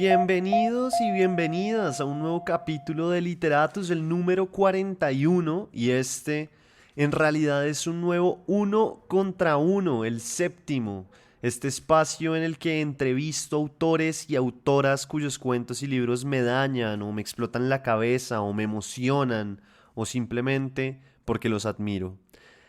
Bienvenidos y bienvenidas a un nuevo capítulo de Literatus, el número 41, y este en realidad es un nuevo uno contra uno, el séptimo. Este espacio en el que entrevisto autores y autoras cuyos cuentos y libros me dañan o me explotan la cabeza o me emocionan o simplemente porque los admiro.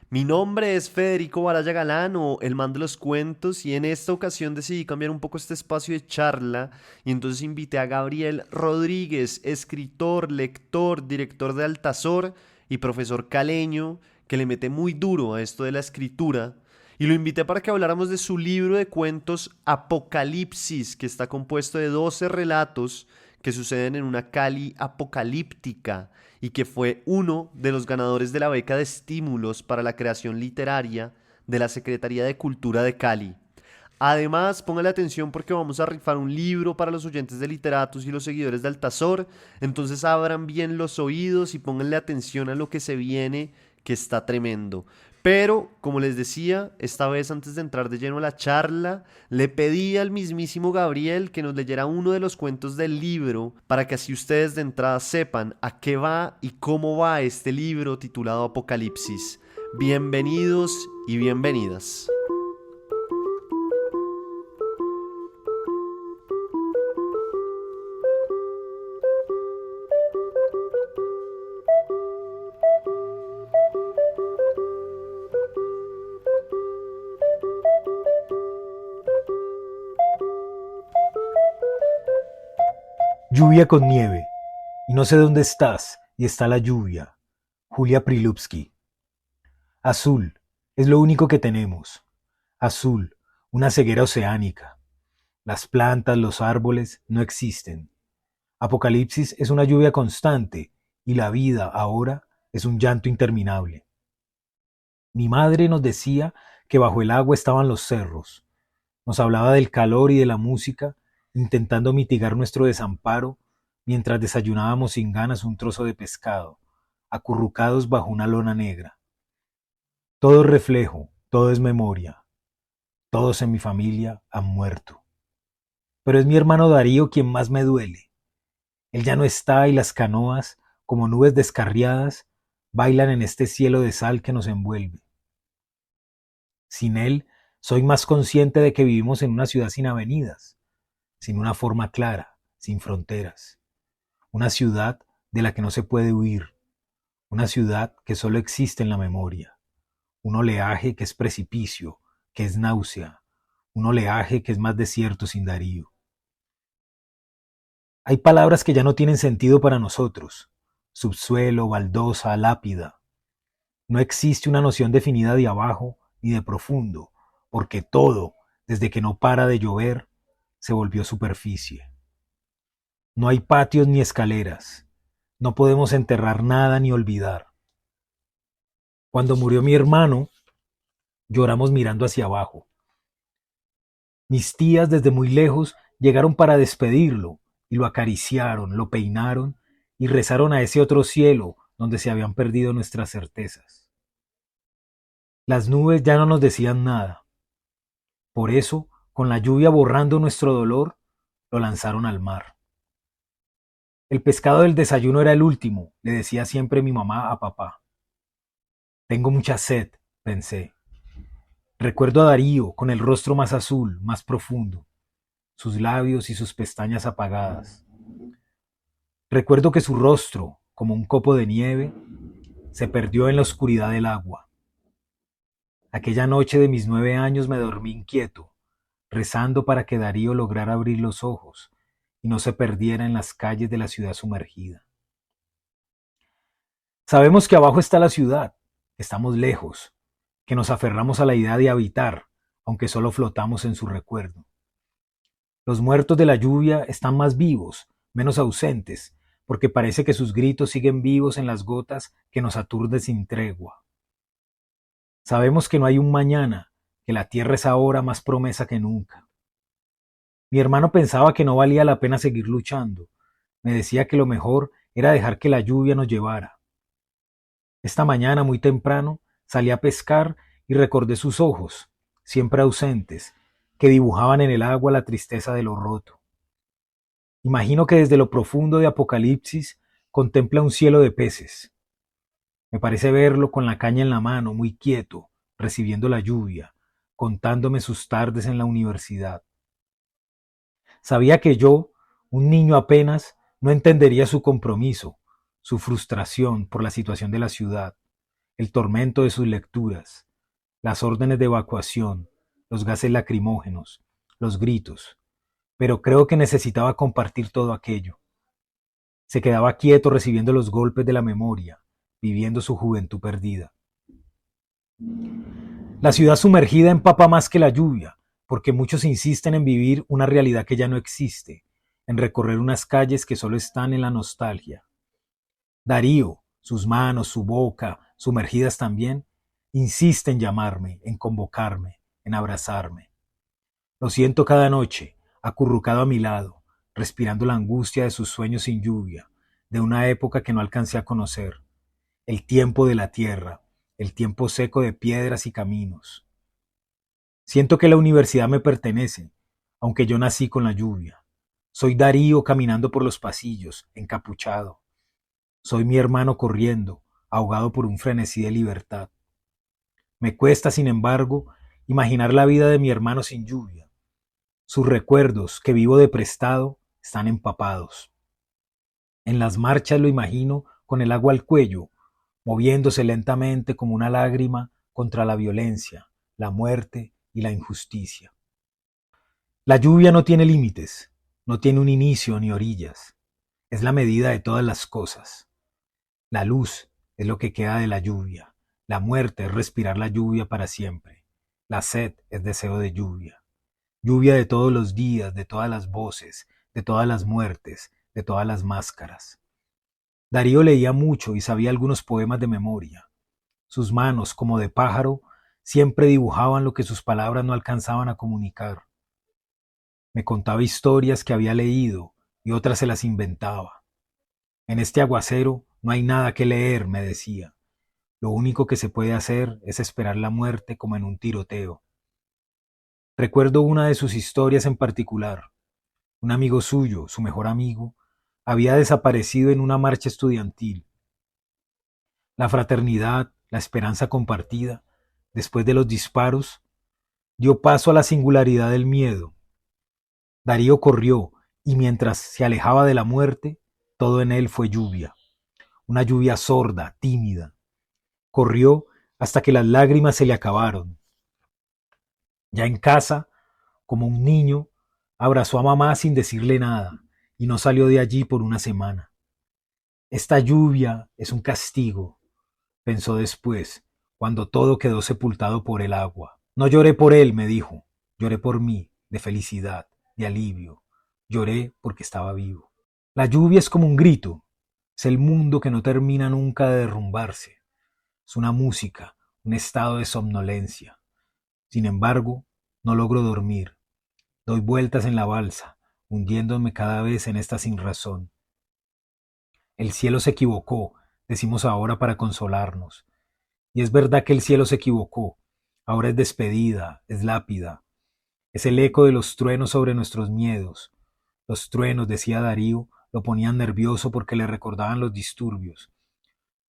Mi nombre es Federico Baraya Galán o el man de los cuentos y en esta ocasión decidí cambiar un poco este espacio de charla y entonces invité a Gabriel Rodríguez, escritor, lector, director de Altazor y profesor caleño que le mete muy duro a esto de la escritura y lo invité para que habláramos de su libro de cuentos Apocalipsis, que está compuesto de 12 relatos que suceden en una Cali apocalíptica y que fue uno de los ganadores de la beca de estímulos para la creación literaria de la Secretaría de Cultura de Cali. Además, póngale atención porque vamos a rifar un libro para los oyentes de Literatus y los seguidores de Altazor, entonces abran bien los oídos y pónganle atención a lo que se viene, que está tremendo. Pero, como les decía, esta vez antes de entrar de lleno a la charla, le pedí al mismísimo Gabriel que nos leyera uno de los cuentos del libro para que así ustedes de entrada sepan a qué va y cómo va este libro titulado Apocalipsis. Bienvenidos y bienvenidas. Lluvia con nieve, y no sé dónde estás, y está la lluvia. Julia Prilupsky. Azul, es lo único que tenemos. Azul, una ceguera oceánica. Las plantas, los árboles no existen. Apocalipsis es una lluvia constante, y la vida ahora es un llanto interminable. Mi madre nos decía que bajo el agua estaban los cerros. Nos hablaba del calor y de la música, intentando mitigar nuestro desamparo mientras desayunábamos sin ganas un trozo de pescado, acurrucados bajo una lona negra. Todo es reflejo, todo es memoria. Todos en mi familia han muerto. Pero es mi hermano Darío quien más me duele. Él ya no está y las canoas, como nubes descarriadas, bailan en este cielo de sal que nos envuelve. Sin él, soy más consciente de que vivimos en una ciudad sin avenidas, sin una forma clara, sin fronteras. Una ciudad de la que no se puede huir, una ciudad que solo existe en la memoria, un oleaje que es precipicio, que es náusea, un oleaje que es más desierto sin Darío. Hay palabras que ya no tienen sentido para nosotros: subsuelo, baldosa, lápida. No existe una noción definida de abajo ni de profundo, porque todo, desde que no para de llover, se volvió superficie. No hay patios ni escaleras, no podemos enterrar nada ni olvidar. Cuando murió mi hermano, lloramos mirando hacia abajo. Mis tías desde muy lejos llegaron para despedirlo y lo acariciaron, lo peinaron y rezaron a ese otro cielo donde se habían perdido nuestras certezas. Las nubes ya no nos decían nada. Por eso, con la lluvia borrando nuestro dolor, lo lanzaron al mar. El pescado del desayuno era el último, le decía siempre mi mamá a papá. Tengo mucha sed, pensé. Recuerdo a Darío con el rostro más azul, más profundo, sus labios y sus pestañas apagadas. Recuerdo que su rostro, como un copo de nieve, se perdió en la oscuridad del agua. Aquella noche de mis 9 años me dormí inquieto, rezando para que Darío lograra abrir los ojos y no se perdiera en las calles de la ciudad sumergida. Sabemos que abajo está la ciudad, que estamos lejos, que nos aferramos a la idea de habitar, aunque solo flotamos en su recuerdo. Los muertos de la lluvia están más vivos, menos ausentes, porque parece que sus gritos siguen vivos en las gotas que nos aturden sin tregua. Sabemos que no hay un mañana, que la tierra es ahora más promesa que nunca. Mi hermano pensaba que no valía la pena seguir luchando. Me decía que lo mejor era dejar que la lluvia nos llevara. Esta mañana, muy temprano, salí a pescar y recordé sus ojos, siempre ausentes, que dibujaban en el agua la tristeza de lo roto. Imagino que desde lo profundo de Apocalipsis contempla un cielo de peces. Me parece verlo con la caña en la mano, muy quieto, recibiendo la lluvia, contándome sus tardes en la universidad. Sabía que yo, un niño apenas, no entendería su compromiso, su frustración por la situación de la ciudad, el tormento de sus lecturas, las órdenes de evacuación, los gases lacrimógenos, los gritos, pero creo que necesitaba compartir todo aquello. Se quedaba quieto recibiendo los golpes de la memoria, viviendo su juventud perdida. La ciudad sumergida empapa más que la lluvia, porque muchos insisten en vivir una realidad que ya no existe, en recorrer unas calles que solo están en la nostalgia. Darío, sus manos, su boca, sumergidas también, insiste en llamarme, en convocarme, en abrazarme. Lo siento cada noche, acurrucado a mi lado, respirando la angustia de sus sueños sin lluvia, de una época que no alcancé a conocer, el tiempo de la tierra, el tiempo seco de piedras y caminos. Siento que la universidad me pertenece, aunque yo nací con la lluvia. Soy Darío caminando por los pasillos, encapuchado. Soy mi hermano corriendo, ahogado por un frenesí de libertad. Me cuesta, sin embargo, imaginar la vida de mi hermano sin lluvia. Sus recuerdos, que vivo de prestado, están empapados. En las marchas lo imagino con el agua al cuello, moviéndose lentamente como una lágrima contra la violencia, la muerte y la injusticia. La lluvia no tiene límites, no tiene un inicio ni orillas. Es la medida de todas las cosas. La luz es lo que queda de la lluvia. La muerte es respirar la lluvia para siempre. La sed es deseo de lluvia. Lluvia de todos los días, de todas las voces, de todas las muertes, de todas las máscaras. Darío leía mucho y sabía algunos poemas de memoria. Sus manos, como de pájaro, siempre dibujaban lo que sus palabras no alcanzaban a comunicar. Me contaba historias que había leído y otras se las inventaba. En este aguacero no hay nada que leer, me decía. Lo único que se puede hacer es esperar la muerte como en un tiroteo. Recuerdo una de sus historias en particular. Un amigo suyo, su mejor amigo, había desaparecido en una marcha estudiantil. La fraternidad, la esperanza compartida, después de los disparos, dio paso a la singularidad del miedo. Darío corrió y mientras se alejaba de la muerte, todo en él fue lluvia, una lluvia sorda, tímida. Corrió hasta que las lágrimas se le acabaron. Ya en casa, como un niño, abrazó a mamá sin decirle nada y no salió de allí por una semana. Esta lluvia es un castigo, pensó después, cuando todo quedó sepultado por el agua. No lloré por él, me dijo, lloré por mí, de felicidad, de alivio. Lloré porque estaba vivo. La lluvia es como un grito, es el mundo que no termina nunca de derrumbarse. Es una música, un estado de somnolencia. Sin embargo, no logro dormir. Doy vueltas en la balsa, hundiéndome cada vez en esta sinrazón. El cielo se equivocó, decimos ahora para consolarnos. Y es verdad que el cielo se equivocó. Ahora es despedida, es lápida. Es el eco de los truenos sobre nuestros miedos. Los truenos, decía Darío, lo ponían nervioso porque le recordaban los disturbios.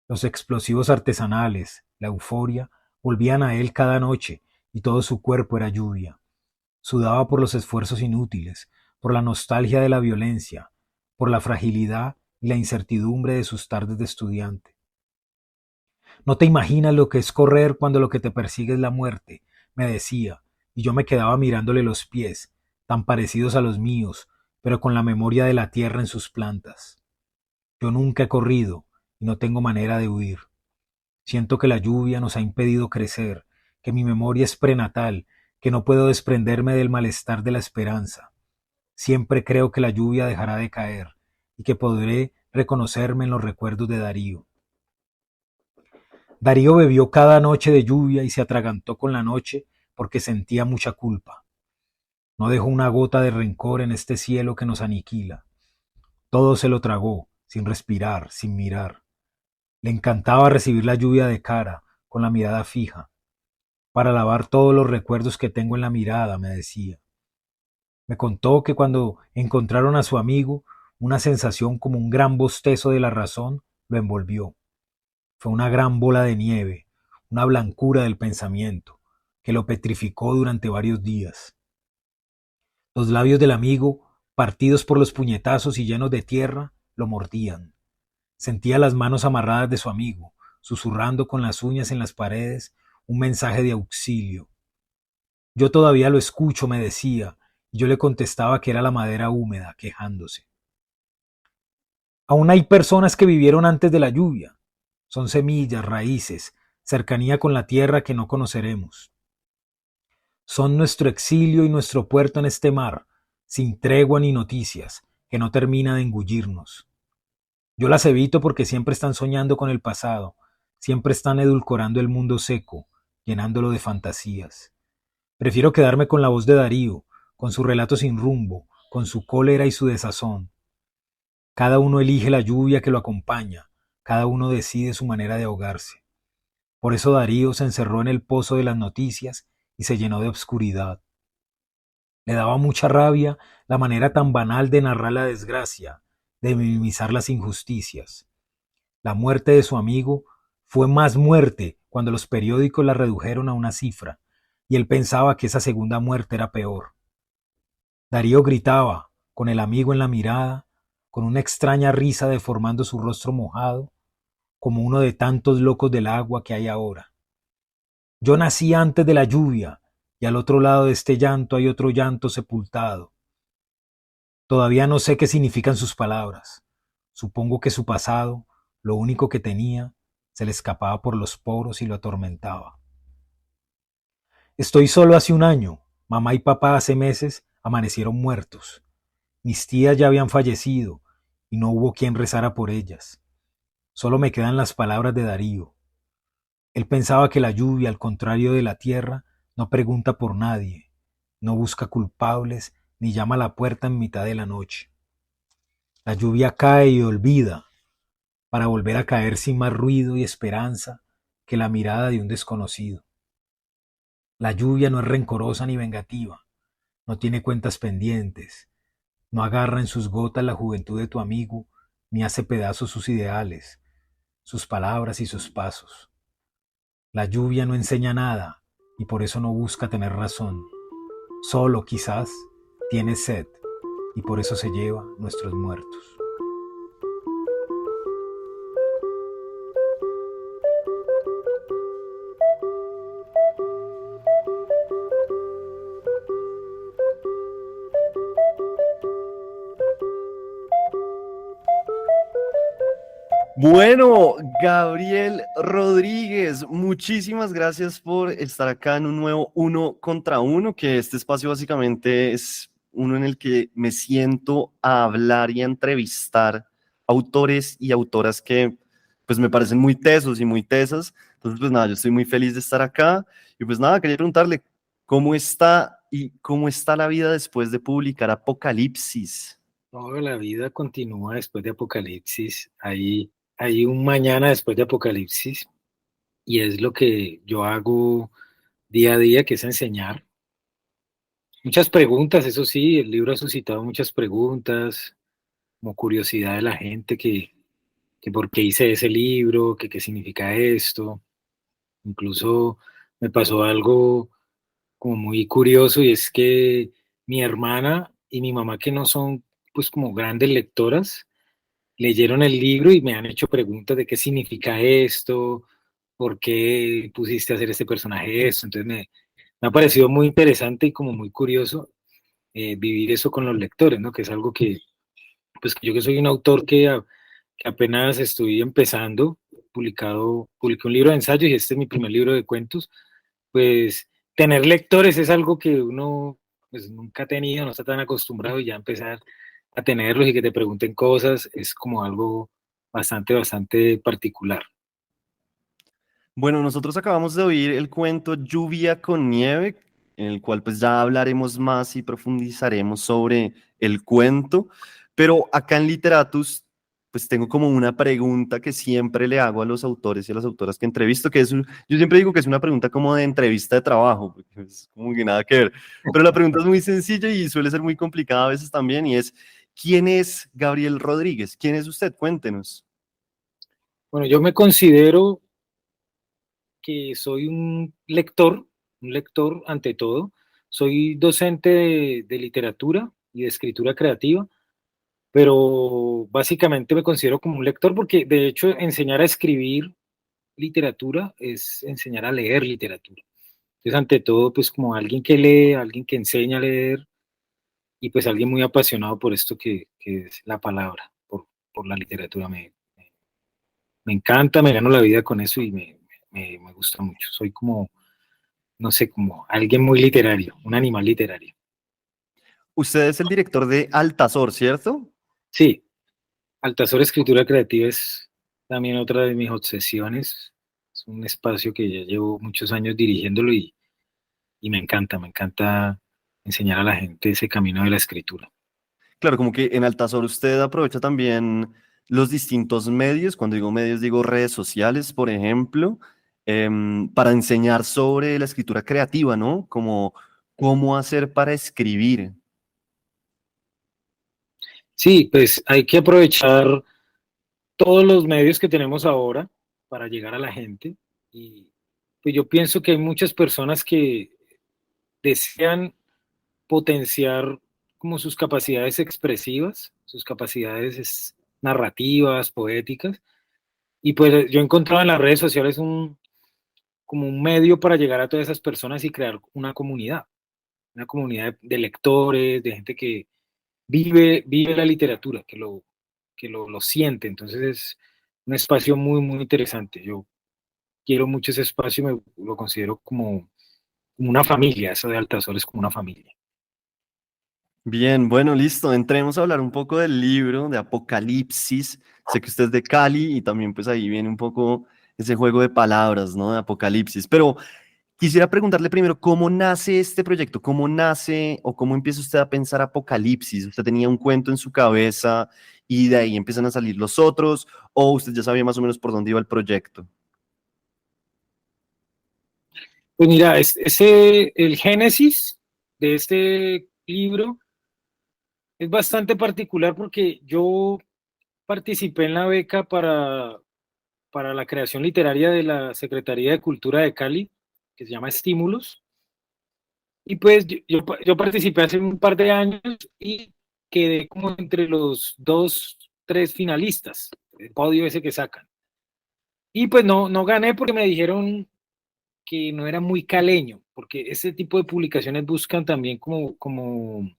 Los explosivos artesanales, la euforia, volvían a él cada noche y todo su cuerpo era lluvia. Sudaba por los esfuerzos inútiles, por la nostalgia de la violencia, por la fragilidad y la incertidumbre de sus tardes de estudiante. No te imaginas lo que es correr cuando lo que te persigue es la muerte, me decía, y yo me quedaba mirándole los pies, tan parecidos a los míos, pero con la memoria de la tierra en sus plantas. Yo nunca he corrido y no tengo manera de huir. Siento que la lluvia nos ha impedido crecer, que mi memoria es prenatal, que no puedo desprenderme del malestar de la esperanza. Siempre creo que la lluvia dejará de caer y que podré reconocerme en los recuerdos de Darío. Darío bebió cada noche de lluvia y se atragantó con la noche porque sentía mucha culpa. No dejó una gota de rencor en este cielo que nos aniquila. Todo se lo tragó, sin respirar, sin mirar. Le encantaba recibir la lluvia de cara, con la mirada fija, para lavar todos los recuerdos que tengo en la mirada, me decía. Me contó que cuando encontraron a su amigo, una sensación como un gran bostezo de la razón lo envolvió. Fue una gran bola de nieve, una blancura del pensamiento, que lo petrificó durante varios días. Los labios del amigo, partidos por los puñetazos y llenos de tierra, lo mordían. Sentía las manos amarradas de su amigo, susurrando con las uñas en las paredes un mensaje de auxilio. Yo todavía lo escucho, me decía, y yo le contestaba que era la madera húmeda, quejándose. Aún hay personas que vivieron antes de la lluvia. Son semillas, raíces, cercanía con la tierra que no conoceremos. Son nuestro exilio y nuestro puerto en este mar, sin tregua ni noticias, que no termina de engullirnos. Yo las evito porque siempre están soñando con el pasado, siempre están edulcorando el mundo seco, llenándolo de fantasías. Prefiero quedarme con la voz de Darío, con su relato sin rumbo, con su cólera y su desazón. Cada uno elige la lluvia que lo acompaña, cada uno decide su manera de ahogarse. Por eso Darío se encerró en el pozo de las noticias y se llenó de obscuridad. Le daba mucha rabia la manera tan banal de narrar la desgracia, de minimizar las injusticias. La muerte de su amigo fue más muerte cuando los periódicos la redujeron a una cifra, y él pensaba que esa segunda muerte era peor. Darío gritaba, con el amigo en la mirada, con una extraña risa deformando su rostro mojado, como uno de tantos locos del agua que hay ahora. Yo nací antes de la lluvia, y al otro lado de este llanto hay otro llanto sepultado. Todavía no sé qué significan sus palabras. Supongo que su pasado, lo único que tenía, se le escapaba por los poros y lo atormentaba. Estoy solo hace un año. Mamá y papá hace meses amanecieron muertos. Mis tías ya habían fallecido y no hubo quien rezara por ellas. Solo me quedan las palabras de Darío. Él pensaba que la lluvia, al contrario de la tierra, no pregunta por nadie, no busca culpables ni llama a la puerta en mitad de la noche. La lluvia cae y olvida, para volver a caer sin más ruido y esperanza que la mirada de un desconocido. La lluvia no es rencorosa ni vengativa, no tiene cuentas pendientes, no agarra en sus gotas la juventud de tu amigo, ni hace pedazos sus ideales, sus palabras y sus pasos. La lluvia no enseña nada y por eso no busca tener razón. Solo, quizás, tiene sed y por eso se lleva nuestros muertos. Bueno, Gabriel Rodríguez, muchísimas gracias por estar acá en un nuevo uno contra uno, que este espacio básicamente es uno en el que me siento a hablar y a entrevistar autores y autoras que pues me parecen muy tesos y muy tesas. Entonces, pues nada, yo estoy muy feliz de estar acá y pues nada, quería preguntarle cómo está y cómo está la vida después de publicar Apocalipsis. Toda la vida continúa después de Apocalipsis. Hay un mañana después de Apocalipsis y es lo que yo hago día a día, que es enseñar. Muchas preguntas, eso sí, el libro ha suscitado muchas preguntas, como curiosidad de la gente que por qué hice ese libro, que qué significa esto. Incluso me pasó algo como muy curioso y es que mi hermana y mi mamá, que no son pues como grandes lectoras, leyeron el libro y me han hecho preguntas de qué significa esto, por qué pusiste a hacer este personaje esto. Entonces me ha parecido muy interesante y como muy curioso vivir eso con los lectores, ¿no? Que es algo que, pues yo que soy un autor que apenas estoy empezando, publiqué un libro de ensayos y este es mi primer libro de cuentos, pues tener lectores es algo que uno pues nunca ha tenido, no está tan acostumbrado y ya empezar a tenerlos y que te pregunten cosas es como algo bastante particular. Bueno, nosotros acabamos de oír el cuento Lluvia con nieve, en el cual pues ya hablaremos más y profundizaremos sobre el cuento, pero acá en Literatus pues tengo como una pregunta que siempre le hago a los autores y a las autoras que entrevisto, yo siempre digo que es una pregunta como de entrevista de trabajo, porque es como que nada que ver, pero la pregunta es muy sencilla y suele ser muy complicada a veces también, y es, ¿quién es Gabriel Rodríguez? ¿Quién es usted? Cuéntenos. Bueno, yo me considero que soy un lector ante todo. Soy docente de literatura y de escritura creativa, pero básicamente me considero como un lector porque de hecho enseñar a escribir literatura es enseñar a leer literatura. Entonces, ante todo, pues como alguien que lee, alguien que enseña a leer y pues alguien muy apasionado por esto que es la palabra, por la literatura. Me encanta, me gano la vida con eso y me gusta mucho. Soy como, no sé, como alguien muy literario, un animal literario. Usted es el director de Altazor, ¿cierto? Sí, Altazor Escritura Creativa es también otra de mis obsesiones. Es un espacio que ya llevo muchos años dirigiéndolo y me encanta enseñar a la gente ese camino de la escritura. Claro, como que en Altazor usted aprovecha también los distintos medios, cuando digo medios digo redes sociales, por ejemplo, para enseñar sobre la escritura creativa, ¿no? Como cómo hacer para escribir. Sí, pues hay que aprovechar todos los medios que tenemos ahora para llegar a la gente. Y pues yo pienso que hay muchas personas que desean potenciar como sus capacidades expresivas, sus capacidades narrativas, poéticas. Y pues yo he encontrado en las redes sociales como un medio para llegar a todas esas personas y crear una comunidad de lectores, de gente que vive la literatura, lo siente. Entonces es un espacio muy, muy interesante. Yo quiero mucho ese espacio, lo considero como una familia, eso de Altazor es como una familia. Bien, bueno, listo. Entremos a hablar un poco del libro de Apocalipsis. Sé que usted es de Cali y también pues ahí viene un poco ese juego de palabras, ¿no? De Apocalipsis. Pero quisiera preguntarle primero, ¿cómo nace este proyecto? ¿Cómo nace o cómo empieza usted a pensar Apocalipsis? ¿Usted tenía un cuento en su cabeza y de ahí empiezan a salir los otros? ¿O usted ya sabía más o menos por dónde iba el proyecto? Pues mira, el génesis de este libro es bastante particular porque yo participé en la beca para la creación literaria de la Secretaría de Cultura de Cali, que se llama Estímulos. Y pues yo participé hace un par de años y quedé como entre los dos, tres finalistas, el podio ese que sacan. Y pues no gané porque me dijeron que no era muy caleño, porque ese tipo de publicaciones buscan también como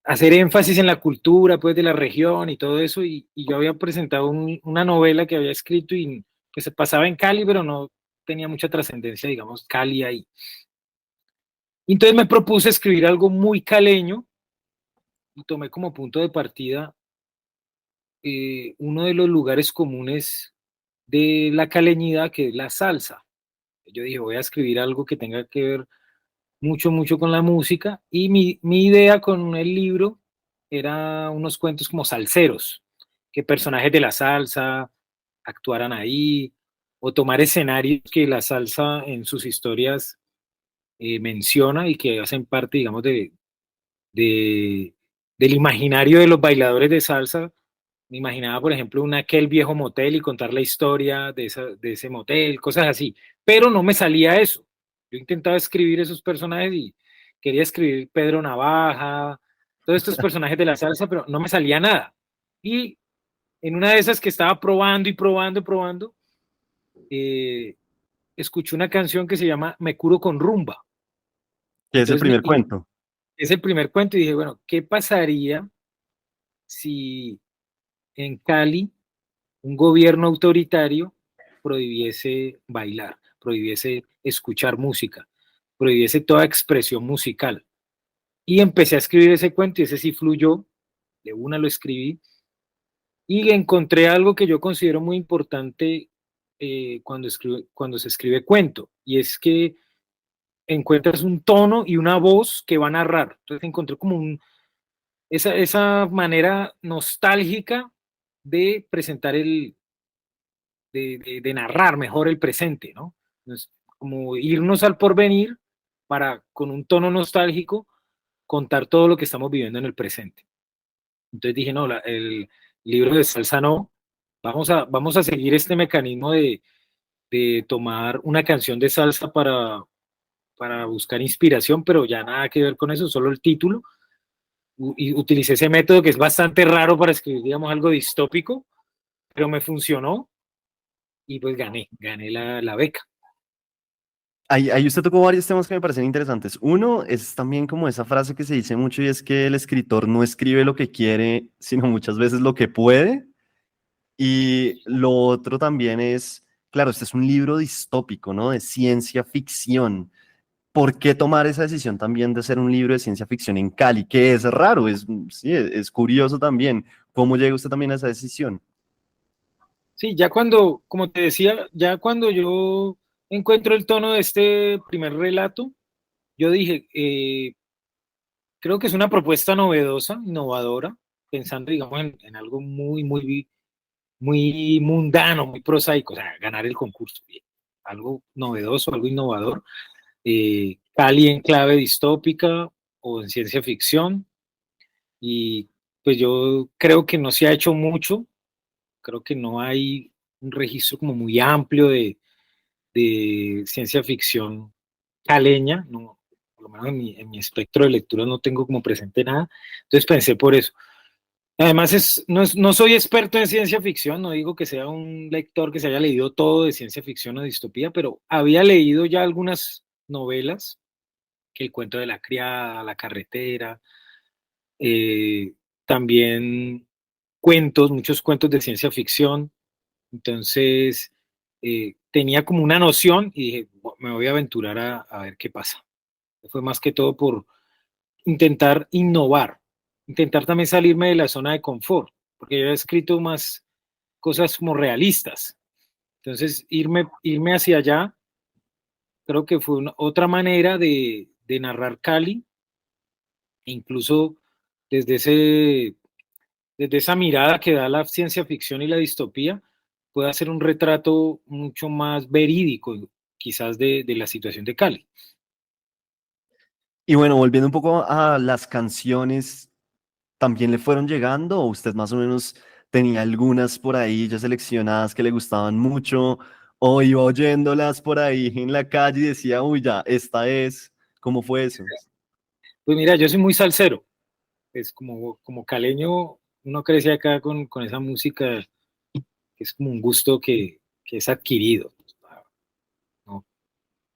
hacer énfasis en la cultura pues de la región y todo eso, y yo había presentado una novela que había escrito y que se pasaba en Cali, pero no tenía mucha trascendencia, digamos, Cali ahí. Y entonces me propuse escribir algo muy caleño y tomé como punto de partida uno de los lugares comunes de la caleñidad, que es la salsa. Yo dije, voy a escribir algo que tenga que ver mucho, mucho con la música. Y mi idea con el libro era unos cuentos como salseros, que personajes de la salsa actuaran ahí, o tomar escenarios que la salsa en sus historias menciona y que hacen parte, digamos, de, del imaginario de los bailadores de salsa. Me imaginaba, por ejemplo, aquel viejo motel y contar la historia de ese motel, cosas así. Pero no me salía eso. Yo intentaba escribir esos personajes y quería escribir Pedro Navaja, todos estos personajes de la salsa, pero no me salía nada. Y en una de esas que estaba probando y probando y probando, eh, escuché una canción que se llama Me curo con rumba. Que es el Entonces primer cuento. es el primer cuento y dije, bueno, ¿qué pasaría si en Cali un gobierno autoritario prohibiese bailar, prohibiese escuchar música, prohibiese toda expresión musical? Y empecé a escribir ese cuento y ese sí fluyó, de una lo escribí y encontré algo que yo considero muy importante cuando se escribe cuento, y es que encuentras un tono y una voz que va a narrar. Entonces encontré como esa manera nostálgica de presentar de narrar mejor el presente, ¿no? Entonces, como irnos al porvenir para, con un tono nostálgico, contar todo lo que estamos viviendo en el presente. Entonces dije, no, el libro de salsa no, vamos a seguir este mecanismo de tomar una canción de salsa para buscar inspiración, pero ya nada que ver con eso, solo el título. Y utilicé ese método que es bastante raro para escribir, digamos, algo distópico, pero me funcionó y pues gané la beca. Ahí usted tocó varios temas que me parecen interesantes. Uno es también como esa frase que se dice mucho y es que el escritor no escribe lo que quiere, sino muchas veces lo que puede. Y lo otro también es, claro, este es un libro distópico, ¿no? De ciencia ficción. ¿Por qué tomar esa decisión también de hacer un libro de ciencia ficción en Cali? Que es raro, sí, es curioso también. ¿Cómo llega usted también a esa decisión? Sí, ya cuando, como te decía, ya cuando yo encuentro el tono de este primer relato, yo dije, creo que es una propuesta novedosa, innovadora, pensando, digamos, en algo muy mundano, muy prosaico, o sea, ganar el concurso, bien, algo novedoso, algo innovador, Cali en clave distópica o en ciencia ficción, y pues yo creo que no se ha hecho mucho, creo que no hay un registro como muy amplio de ciencia ficción caleña, no, por lo menos en mi espectro de lectura no tengo como presente nada, entonces pensé por eso. Además, no soy experto en ciencia ficción, no digo que sea un lector que se haya leído todo de ciencia ficción o distopía, pero había leído ya algunas novelas, que El cuento de la criada, La carretera, eh, también cuentos, muchos cuentos de ciencia ficción. Entonces, tenía como una noción y dije, me voy a aventurar a ver qué pasa". Fue más que todo por intentar innovar, intentar también salirme de la zona de confort, porque yo he escrito más cosas como realistas. Entonces, irme hacia allá, creo que fue otra manera de narrar Cali, e incluso desde, ese, desde esa mirada que da la ciencia ficción y la distopía, puede hacer un retrato mucho más verídico, quizás de la situación de Cali. Y bueno, volviendo un poco a las canciones, ¿también le fueron llegando o usted más o menos tenía algunas por ahí ya seleccionadas que le gustaban mucho o iba oyéndolas por ahí en la calle y decía, uy, ya, esta es? ¿Cómo fue eso? Pues mira, yo soy muy salsero, es como caleño, uno crece acá con esa música, que es como un gusto que es adquirido, ¿no?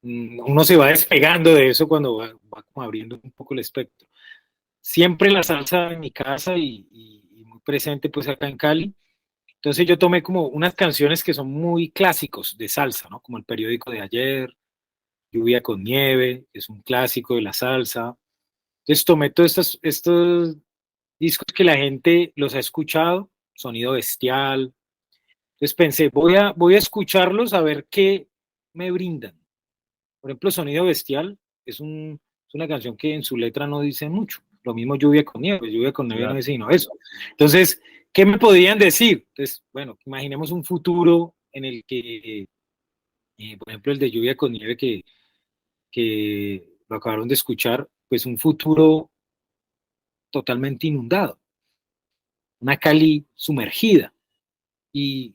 Uno se va despegando de eso cuando va como abriendo un poco el espectro. Siempre la salsa en mi casa y muy presente pues acá en Cali. Entonces yo tomé como unas canciones que son muy clásicos de salsa, ¿no? Como El periódico de ayer, Lluvia con nieve, que es un clásico de la salsa. Entonces tomé todos estos discos que la gente los ha escuchado, Sonido Bestial. Entonces pensé, voy a escucharlos a ver qué me brindan. Por ejemplo, Sonido Bestial es una canción que en su letra no dice mucho. Lo mismo Lluvia con nieve, pues Lluvia con nieve no Claro. dice sino eso. Entonces, ¿qué me podrían decir? Entonces, bueno, imaginemos un futuro en el que, por ejemplo, el de Lluvia con nieve que lo acabaron de escuchar, pues un futuro totalmente inundado, una Cali sumergida y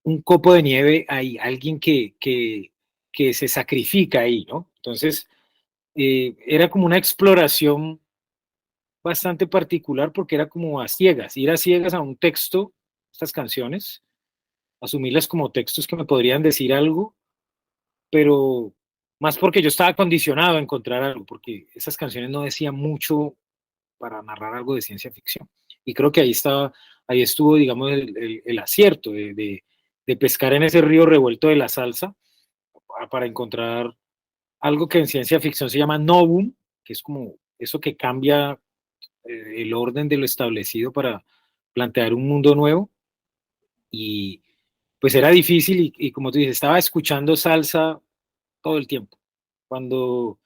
un copo de nieve ahí, alguien que se sacrifica ahí, ¿no? Entonces, era como una exploración bastante particular porque era como a ciegas, ir a ciegas a un texto, estas canciones, asumirlas como textos que me podrían decir algo, pero más porque yo estaba condicionado a encontrar algo, porque esas canciones no decían mucho para narrar algo de ciencia ficción. Y creo que ahí estuvo, digamos, el acierto de pescar en ese río revuelto de la salsa para encontrar algo que en ciencia ficción se llama novum, que es como eso que cambia el orden de lo establecido para plantear un mundo nuevo. Y pues era difícil y como tú dices, estaba escuchando salsa todo el tiempo. Por ejemplo,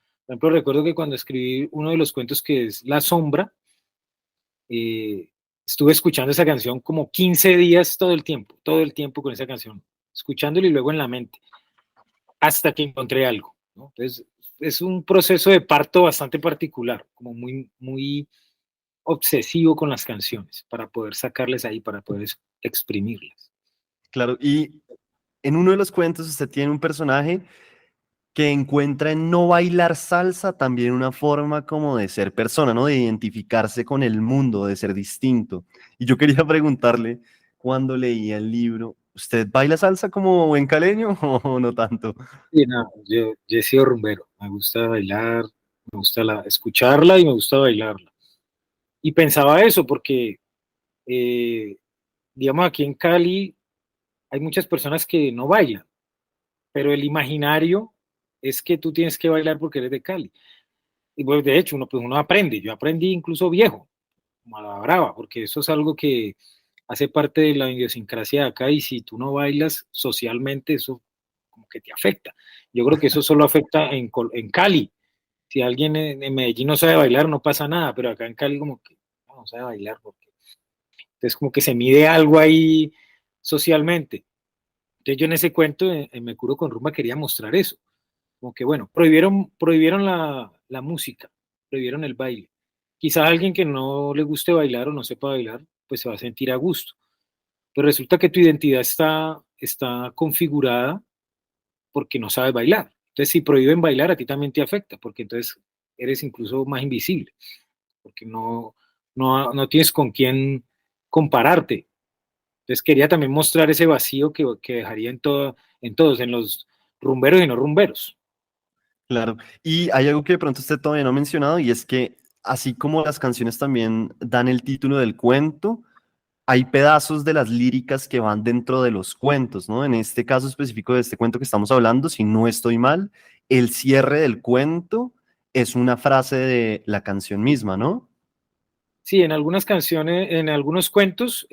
recuerdo que cuando escribí uno de los cuentos que es La Sombra, eh, Estuve escuchando esa canción como 15 días todo el tiempo con esa canción, escuchándola y luego en la mente, hasta que encontré algo, ¿no? Entonces, es un proceso de parto bastante particular, como muy, muy obsesivo con las canciones, para poder sacarles ahí, para poder exprimirlas. Claro, y en uno de los cuentos usted tiene un personaje que encuentra en no bailar salsa también una forma como de ser persona, ¿no? De identificarse con el mundo, de ser distinto. Y yo quería preguntarle, cuando leía el libro, ¿usted baila salsa como buen caleño o no tanto? Y no, yo he sido rumbero, me gusta bailar, me gusta escucharla y me gusta bailarla. Y pensaba eso porque, eh, digamos, aquí en Cali hay muchas personas que no bailan, pero el imaginario es que tú tienes que bailar porque eres de Cali. Y pues, de hecho, uno aprende. Yo aprendí incluso viejo, como a la brava, porque eso es algo que hace parte de la idiosincrasia de acá y si tú no bailas socialmente, eso como que te afecta. Yo creo que eso solo afecta en Cali. Si alguien en Medellín no sabe bailar, no pasa nada, pero acá en Cali como que no sabe bailar, porque entonces como que se mide algo ahí socialmente. Entonces yo en ese cuento, en Me Curo con Rumba, quería mostrar eso. Como que, bueno, prohibieron la música, prohibieron el baile. Quizá alguien que no le guste bailar o no sepa bailar, pues se va a sentir a gusto. Pero resulta que tu identidad está configurada porque no sabes bailar. Entonces, si prohíben bailar, a ti también te afecta, porque entonces eres incluso más invisible, porque no tienes con quién compararte. Entonces, quería también mostrar ese vacío que dejaría en todos, en los rumberos y no rumberos. Claro. Y hay algo que de pronto usted todavía no ha mencionado y es que así como las canciones también dan el título del cuento, hay pedazos de las líricas que van dentro de los cuentos, ¿no? En este caso específico de este cuento que estamos hablando, si no estoy mal, el cierre del cuento es una frase de la canción misma, ¿no? Sí, en algunas canciones, en algunos cuentos,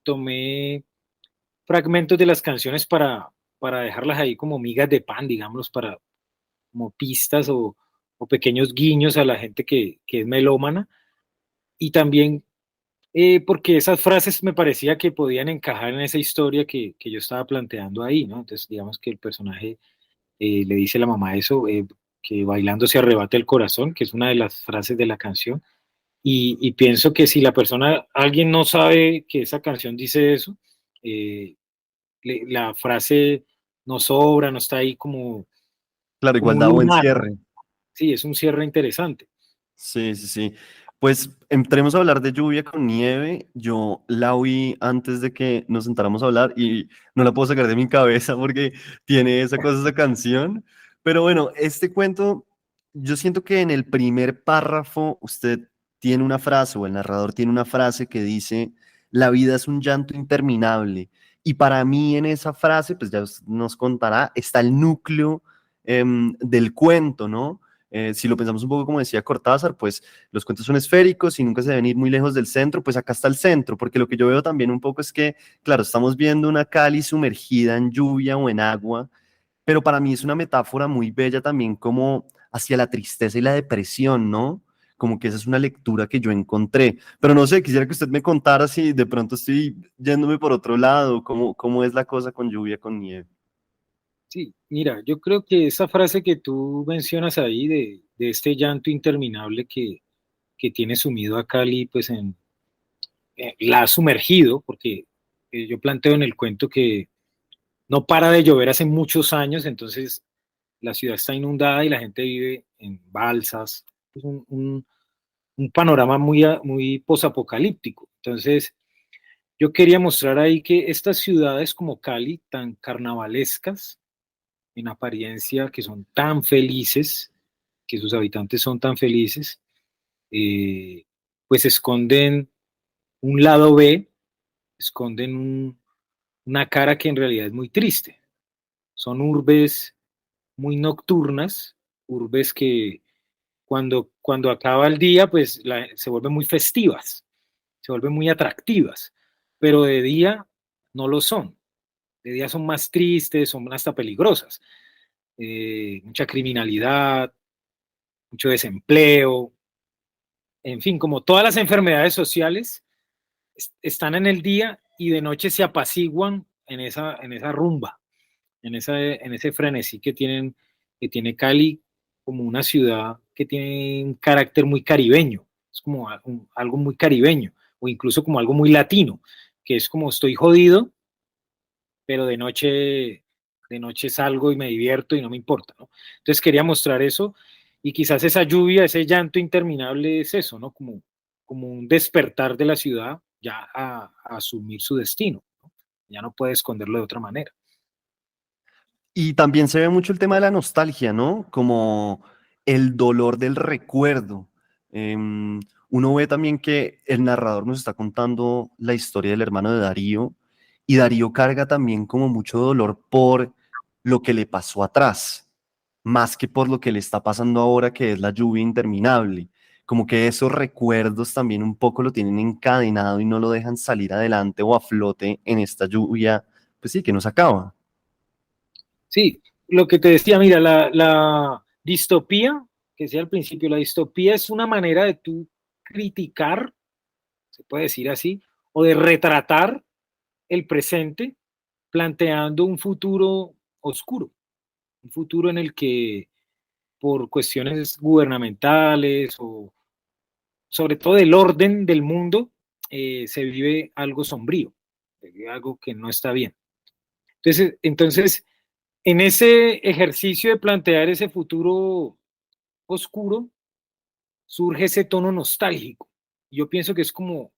tomé fragmentos de las canciones para dejarlas ahí como migas de pan, digamos, para como pistas o pequeños guiños a la gente que es melómana. Y también porque esas frases me parecía que podían encajar en esa historia que yo estaba planteando ahí, ¿no? Entonces, digamos que el personaje le dice a la mamá eso, que bailando se arrebata el corazón, que es una de las frases de la canción. Y pienso que si alguien no sabe que esa canción dice eso, eh, la frase no sobra, no está ahí Claro, como igual un da buen lunar. cierre. Sí, es un cierre interesante. Sí, sí, sí. Pues entremos a hablar de Lluvia con Nieve. Yo la oí antes de que nos sentáramos a hablar y no la puedo sacar de mi cabeza porque tiene esa cosa, esa canción. Pero bueno, este cuento, yo siento que en el primer párrafo usted tiene una frase o el narrador tiene una frase que dice, la vida es un llanto interminable. Y para mí en esa frase, pues ya nos contará, está el núcleo del cuento, ¿no? Si lo pensamos un poco como decía Cortázar, pues los cuentos son esféricos y nunca se deben ir muy lejos del centro, pues acá está el centro, porque lo que yo veo también un poco es que, claro, estamos viendo una Cali sumergida en lluvia o en agua, pero para mí es una metáfora muy bella también como hacia la tristeza y la depresión, ¿no? Como que esa es una lectura que yo encontré. Pero no sé, quisiera que usted me contara si de pronto estoy yéndome por otro lado, cómo es la cosa con lluvia, con nieve. Sí, mira, yo creo que esa frase que tú mencionas ahí de este llanto interminable que tiene sumido a Cali, pues la ha sumergido, porque yo planteo en el cuento que no para de llover hace muchos años, entonces la ciudad está inundada y la gente vive en balsas, es un panorama muy posapocalíptico. Entonces, yo quería mostrar ahí que estas ciudades como Cali, tan carnavalescas en apariencia, que son tan felices, que sus habitantes son tan felices, eh, pues esconden un lado B, esconden una cara que en realidad es muy triste. Son urbes muy nocturnas, urbes que cuando acaba el día, pues se vuelven muy festivas, se vuelven muy atractivas, pero de día no lo son. De día son más tristes, son hasta peligrosas. Mucha criminalidad, mucho desempleo, en fin, como todas las enfermedades sociales, están en el día y de noche se apaciguan en esa rumba, en ese frenesí que tiene Cali como una ciudad que tiene un carácter muy caribeño, es como algo muy caribeño, o incluso como algo muy latino, que es como estoy jodido, pero de noche salgo y me divierto y no me importa, ¿no? Entonces quería mostrar eso y quizás esa lluvia, ese llanto interminable es eso, ¿no? Como un despertar de la ciudad ya a asumir su destino, ¿no? Ya no puede esconderlo de otra manera. Y también se ve mucho el tema de la nostalgia, ¿no? Como el dolor del recuerdo. Uno ve también que el narrador nos está contando la historia del hermano de Darío y Darío carga también como mucho dolor por lo que le pasó atrás, más que por lo que le está pasando ahora, que es la lluvia interminable. Como que esos recuerdos también un poco lo tienen encadenado y no lo dejan salir adelante o a flote en esta lluvia, pues sí, que nos acaba. Sí, lo que te decía, mira, la distopía, que decía al principio, la distopía es una manera de tú criticar, se puede decir así, o de retratar el presente planteando un futuro oscuro, un futuro en el que por cuestiones gubernamentales o sobre todo del orden del mundo, se vive algo sombrío, se vive algo que no está bien. Entonces, en ese ejercicio de plantear ese futuro oscuro, surge ese tono nostálgico. Yo pienso que es como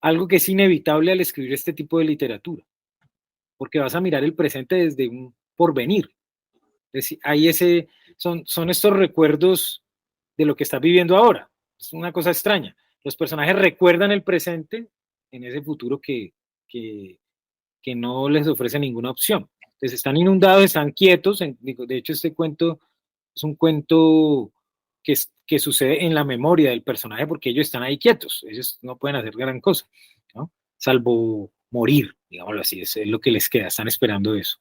algo que es inevitable al escribir este tipo de literatura, porque vas a mirar el presente desde un porvenir. Es decir, son estos recuerdos de lo que estás viviendo ahora. Es una cosa extraña. Los personajes recuerdan el presente en ese futuro que, que no les ofrece ninguna opción. Entonces están inundados, están quietos. De hecho, este cuento es un cuento que sucede en la memoria del personaje porque ellos están ahí quietos. Ellos no pueden hacer gran cosa, ¿no? Salvo morir, digámoslo así. Es lo que les queda. Están esperando eso.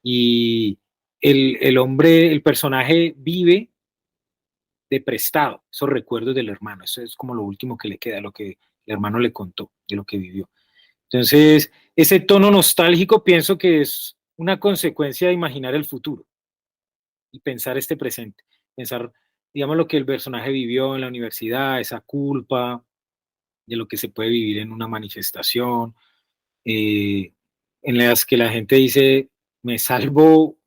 Y el hombre, el personaje vive de prestado esos recuerdos del hermano. Eso es como lo último que le queda, lo que el hermano le contó de lo que vivió. Entonces, ese tono nostálgico pienso que es una consecuencia de imaginar el futuro y pensar este presente. Pensar, digamos, lo que el personaje vivió en la universidad, esa culpa de lo que se puede vivir en una manifestación, eh, en las que la gente dice, me salvo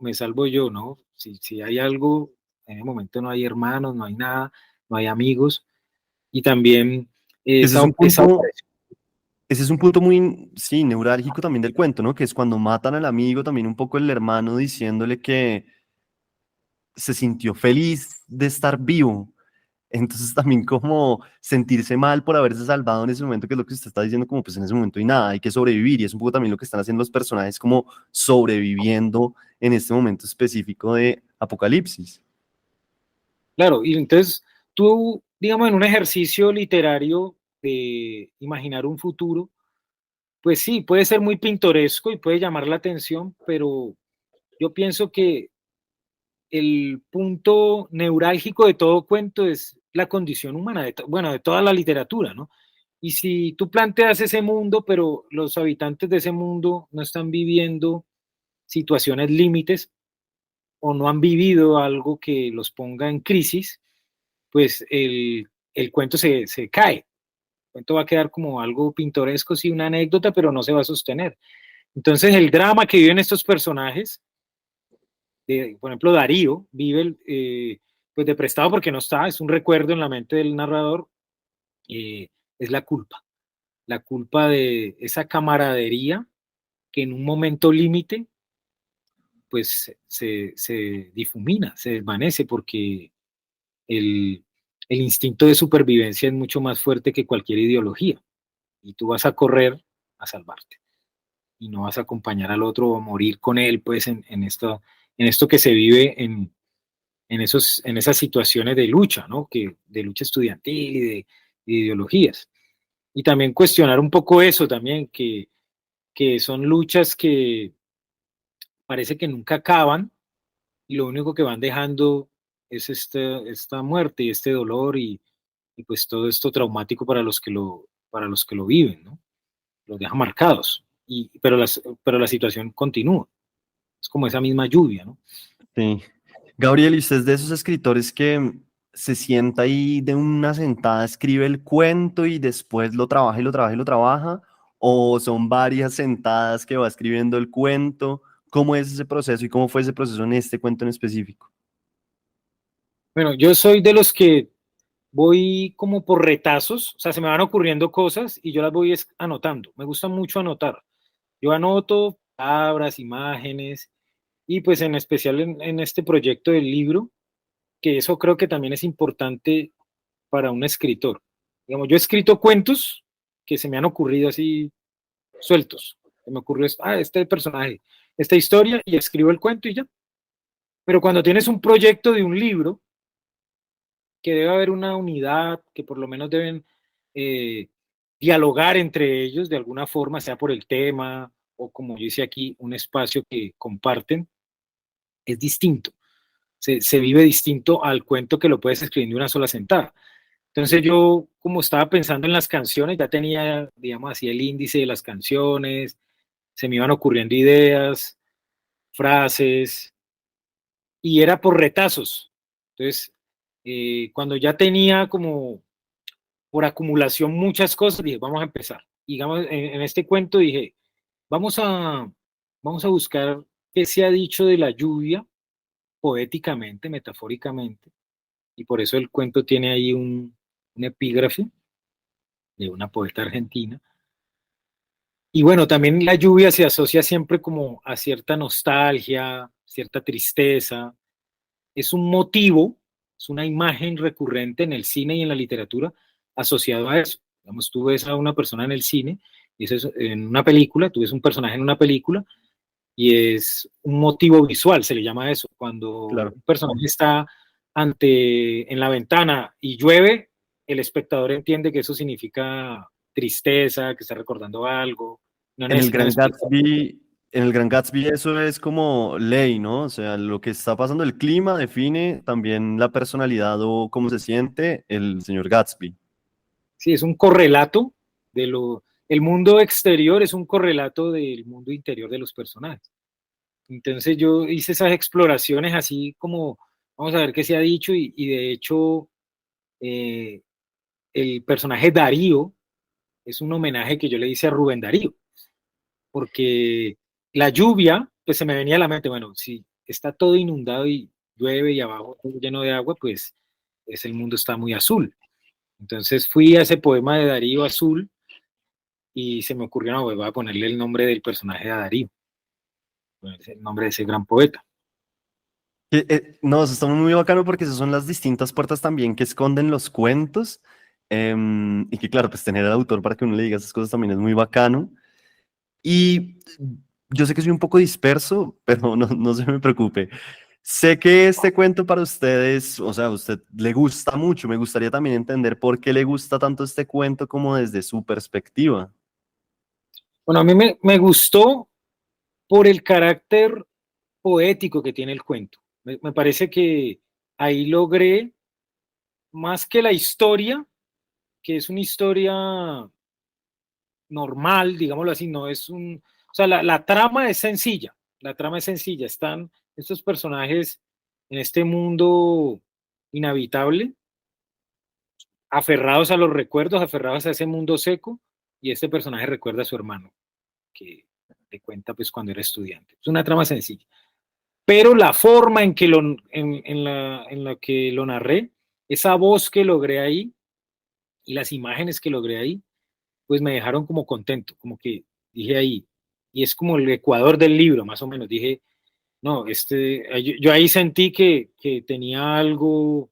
yo, ¿no? Si hay algo, en el momento no hay hermanos, no hay nada, no hay amigos, y también Ese es esa, un esa punto, ese es un punto muy, sí, neurálgico también del cuento, ¿no? Que es cuando matan al amigo, también un poco el hermano diciéndole que se sintió feliz de estar vivo. Entonces también como sentirse mal por haberse salvado en ese momento, que es lo que usted está diciendo, como pues en ese momento y nada, hay que sobrevivir. Y es un poco también lo que están haciendo los personajes como sobreviviendo en este momento específico de Apocalipsis. claro, y entonces tú, digamos, en un ejercicio literario de imaginar un futuro, pues sí, puede ser muy pintoresco y puede llamar la atención, pero yo pienso que el punto neurálgico de todo cuento es la condición humana, bueno, de toda la literatura, ¿no? Y si tú planteas ese mundo, pero los habitantes de ese mundo no están viviendo situaciones límites o no han vivido algo que los ponga en crisis, pues el cuento se cae. El cuento va a quedar como algo pintoresco, sí, una anécdota, pero no se va a sostener. Entonces, el drama que viven estos personajes, por ejemplo, Darío, vive pues de prestado porque no está, es un recuerdo en la mente del narrador, eh, es la culpa de esa camaradería que en un momento límite, pues se difumina, se desvanece porque el, el instinto de supervivencia es mucho más fuerte que cualquier ideología y tú vas a correr a salvarte y no vas a acompañar al otro o morir con él, pues en esto que se vive en esas situaciones de lucha, ¿no? De lucha estudiantil y de ideologías. Y también cuestionar un poco eso también, que son luchas que parece que nunca acaban y lo único que van dejando es esta muerte y este dolor y pues todo esto traumático para los que lo viven, ¿no? los deja marcados, pero la situación continúa. Es como esa misma lluvia, ¿no? Sí. Gabriel, ¿y usted es de esos escritores que se sienta y de una sentada escribe el cuento y después lo trabaja y lo trabaja y lo trabaja? ¿O son varias sentadas que va escribiendo el cuento? ¿Cómo es ese proceso y cómo fue ese proceso en este cuento en específico? Bueno, yo soy de los que voy como por retazos, o sea, se me van ocurriendo cosas y yo las voy anotando. Me gusta mucho anotar. Yo anoto palabras, imágenes y pues en especial en este proyecto del libro, que eso creo que también es importante para un escritor. Digamos, yo he escrito cuentos que se me han ocurrido así sueltos. Se me ocurrió, este personaje, esta historia y escribo el cuento y ya. Pero cuando tienes un proyecto de un libro, que debe haber una unidad, que por lo menos deben eh, dialogar entre ellos de alguna forma, sea por el tema o como yo hice aquí, un espacio que comparten, es distinto. Se vive distinto al cuento que lo puedes escribir de una sola sentada. Entonces yo, como estaba pensando en las canciones, ya tenía, digamos así, el índice de las canciones, se me iban ocurriendo ideas, frases, y era por retazos. Entonces, cuando ya tenía como por acumulación muchas cosas, dije, vamos a empezar. Y digamos, en este cuento dije, vamos a, vamos a buscar qué se ha dicho de la lluvia poéticamente, metafóricamente, y por eso el cuento tiene ahí un epígrafe de una poeta argentina. Y bueno, también la lluvia se asocia siempre como a cierta nostalgia, cierta tristeza. Es un motivo, es una imagen recurrente en el cine y en la literatura asociado a eso. Digamos, tú ves a una persona en el cine, y eso es en una película, tú ves un personaje en una película y es un motivo visual, se le llama eso. Cuando Claro. un personaje está en la ventana y llueve, el espectador entiende que eso significa tristeza, que está recordando algo. No En el necesitan Gran explicar. Gatsby, en el Gran Gatsby eso es como ley, ¿no? O sea, lo que está pasando, el clima define también la personalidad o cómo se siente el señor Gatsby. Sí, es un correlato de lo. El mundo exterior es un correlato del mundo interior de los personajes. Entonces yo hice esas exploraciones así como, vamos a ver qué se ha dicho, y de hecho eh, el personaje Darío es un homenaje que yo le hice a Rubén Darío, porque la lluvia, pues se me venía a la mente, bueno, si está todo inundado y llueve y abajo todo lleno de agua, pues el mundo está muy azul. Entonces fui a ese poema de Darío Azul y se me ocurrió, no, pues voy a ponerle el nombre del personaje a Darío, el nombre de ese gran poeta. No, eso está muy bacano porque esas son las distintas puertas también que esconden los cuentos. Y que claro, pues tener al autor para que uno le diga esas cosas también es muy bacano. Y yo sé que soy un poco disperso, pero no se me preocupe. Sé que este cuento para ustedes, o sea, a usted le gusta mucho. Me gustaría también entender por qué le gusta tanto este cuento como desde su perspectiva. Bueno, a mí me gustó por el carácter poético que tiene el cuento. Me parece que ahí logré, más que la historia, que es una historia normal, digámoslo así, no es un. O sea, la trama es sencilla, la trama es sencilla. Están estos personajes en este mundo inhabitable, aferrados a los recuerdos, aferrados a ese mundo seco, y este personaje recuerda a su hermano, que te cuenta pues cuando era estudiante. Es una trama sencilla. Pero la forma en la que lo narré, esa voz que logré ahí y las imágenes que logré ahí, pues me dejaron como contento, como que dije ahí, y es como el ecuador del libro, más o menos, dije, no, yo ahí sentí que tenía algo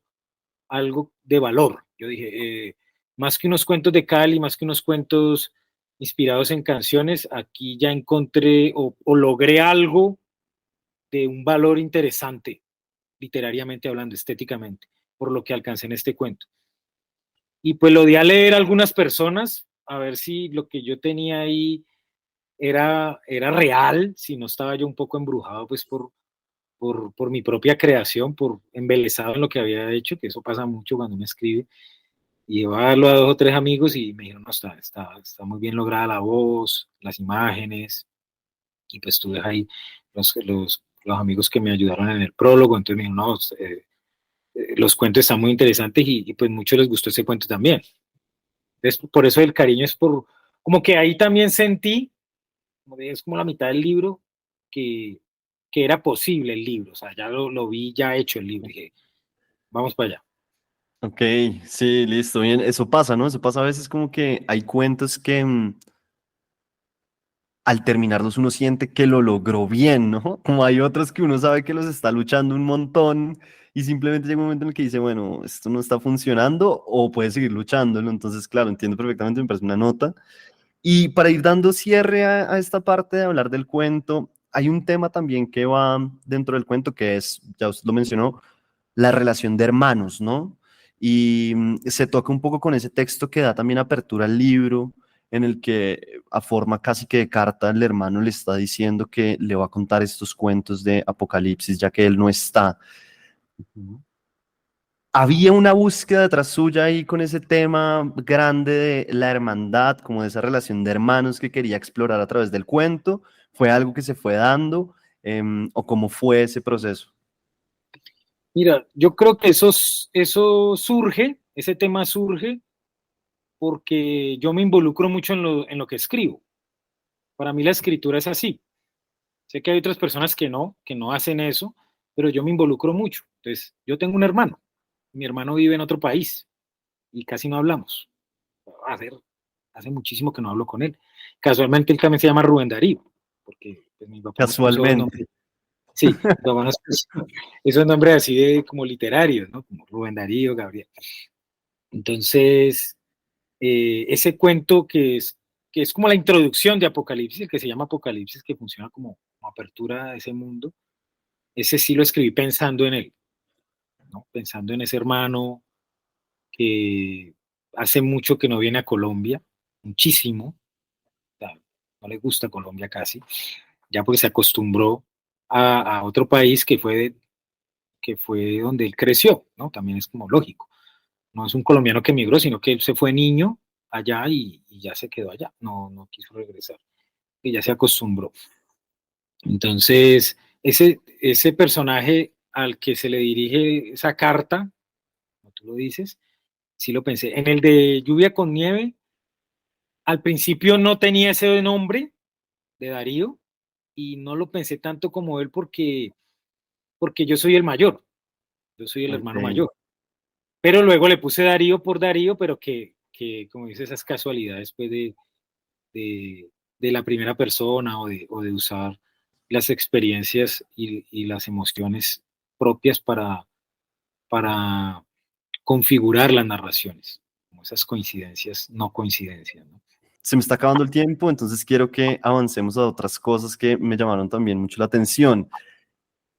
de valor. Yo dije, más que unos cuentos de Cali, más que unos cuentos inspirados en canciones, aquí ya encontré o logré algo de un valor interesante, literariamente hablando, estéticamente, por lo que alcancé en este cuento. Y pues lo di a leer a algunas personas, a ver si lo que yo tenía ahí era real, si no estaba yo un poco embrujado pues por mi propia creación, por embelesado en lo que había hecho, que eso pasa mucho cuando uno escribe. y llevarlo a 2 o 3 amigos y me dijeron, no, está muy bien lograda la voz, las imágenes, y pues tuve ahí los amigos que me ayudaron en el prólogo, entonces me dijeron, no, los cuentos están muy interesantes y pues mucho les gustó ese cuento también. Entonces, por eso el cariño es como que ahí también sentí, es como la mitad del libro, que, que era posible el libro, o sea, ya lo vi ya hecho el libro, dije, vamos para allá. Ok, sí, listo, bien. Eso pasa, ¿no? Eso pasa a veces como que hay cuentos que al terminarlos uno siente que lo logró bien, ¿no? Como hay otros que uno sabe que los está luchando un montón y simplemente llega un momento en el que dice, bueno, esto no está funcionando o puede seguir luchándolo. Entonces, claro, entiendo perfectamente, me parece una nota. Y para ir dando cierre a esta parte de hablar del cuento, hay un tema también que va dentro del cuento que es, ya usted lo mencionó, la relación de hermanos, ¿no? Y se toca un poco con ese texto que da también apertura al libro, en el que a forma casi que de carta el hermano le está diciendo que le va a contar estos cuentos de Apocalipsis, ya que él no está. Ujú. Había una búsqueda detrás suya ahí con ese tema grande de la hermandad, como de esa relación de hermanos que quería explorar a través del cuento. ¿Fue algo que se fue dando o cómo fue ese proceso? Mira, yo creo que eso surge, ese tema surge porque yo me involucro mucho en lo que escribo. Para mí la escritura es así. Sé que hay otras personas que no hacen eso, pero yo me involucro mucho. Entonces, yo tengo un hermano. Mi hermano vive en otro país y casi no hablamos. Hace, hace muchísimo que no hablo con él. Casualmente él también se llama Rubén Darío, porque pues, mi papá nos puso Casualmente. nombres. Sí, mi papá nos puso esos nombres así de como literarios, ¿no? Como Rubén Darío, Gabriel. Entonces, ese cuento que es como la introducción de Apocalipsis, el que se llama Apocalipsis, que funciona como apertura a ese mundo, ese sí lo escribí pensando en él, ¿no? Pensando en ese hermano que hace mucho que no viene a Colombia, muchísimo, o sea, no le gusta Colombia casi, ya porque se acostumbró a otro país que fue donde él creció, ¿no? También es como lógico. No es un colombiano que emigró, sino que él se fue niño allá y ya se quedó allá, no quiso regresar, y ya se acostumbró. Entonces, ese personaje al que se le dirige esa carta, como tú lo dices, sí lo pensé. En el de Lluvia con Nieve, al principio no tenía ese nombre de Darío y no lo pensé tanto como él porque yo soy el mayor, yo soy el hermano Ok. mayor. Pero luego le puse Darío por Darío, pero que como dices, esas casualidades pues, de la primera persona o de usar las experiencias y las emociones propias para configurar las narraciones, como esas coincidencias, no coincidencias, ¿no? Se me está acabando el tiempo, entonces quiero que avancemos a otras cosas que me llamaron también mucho la atención.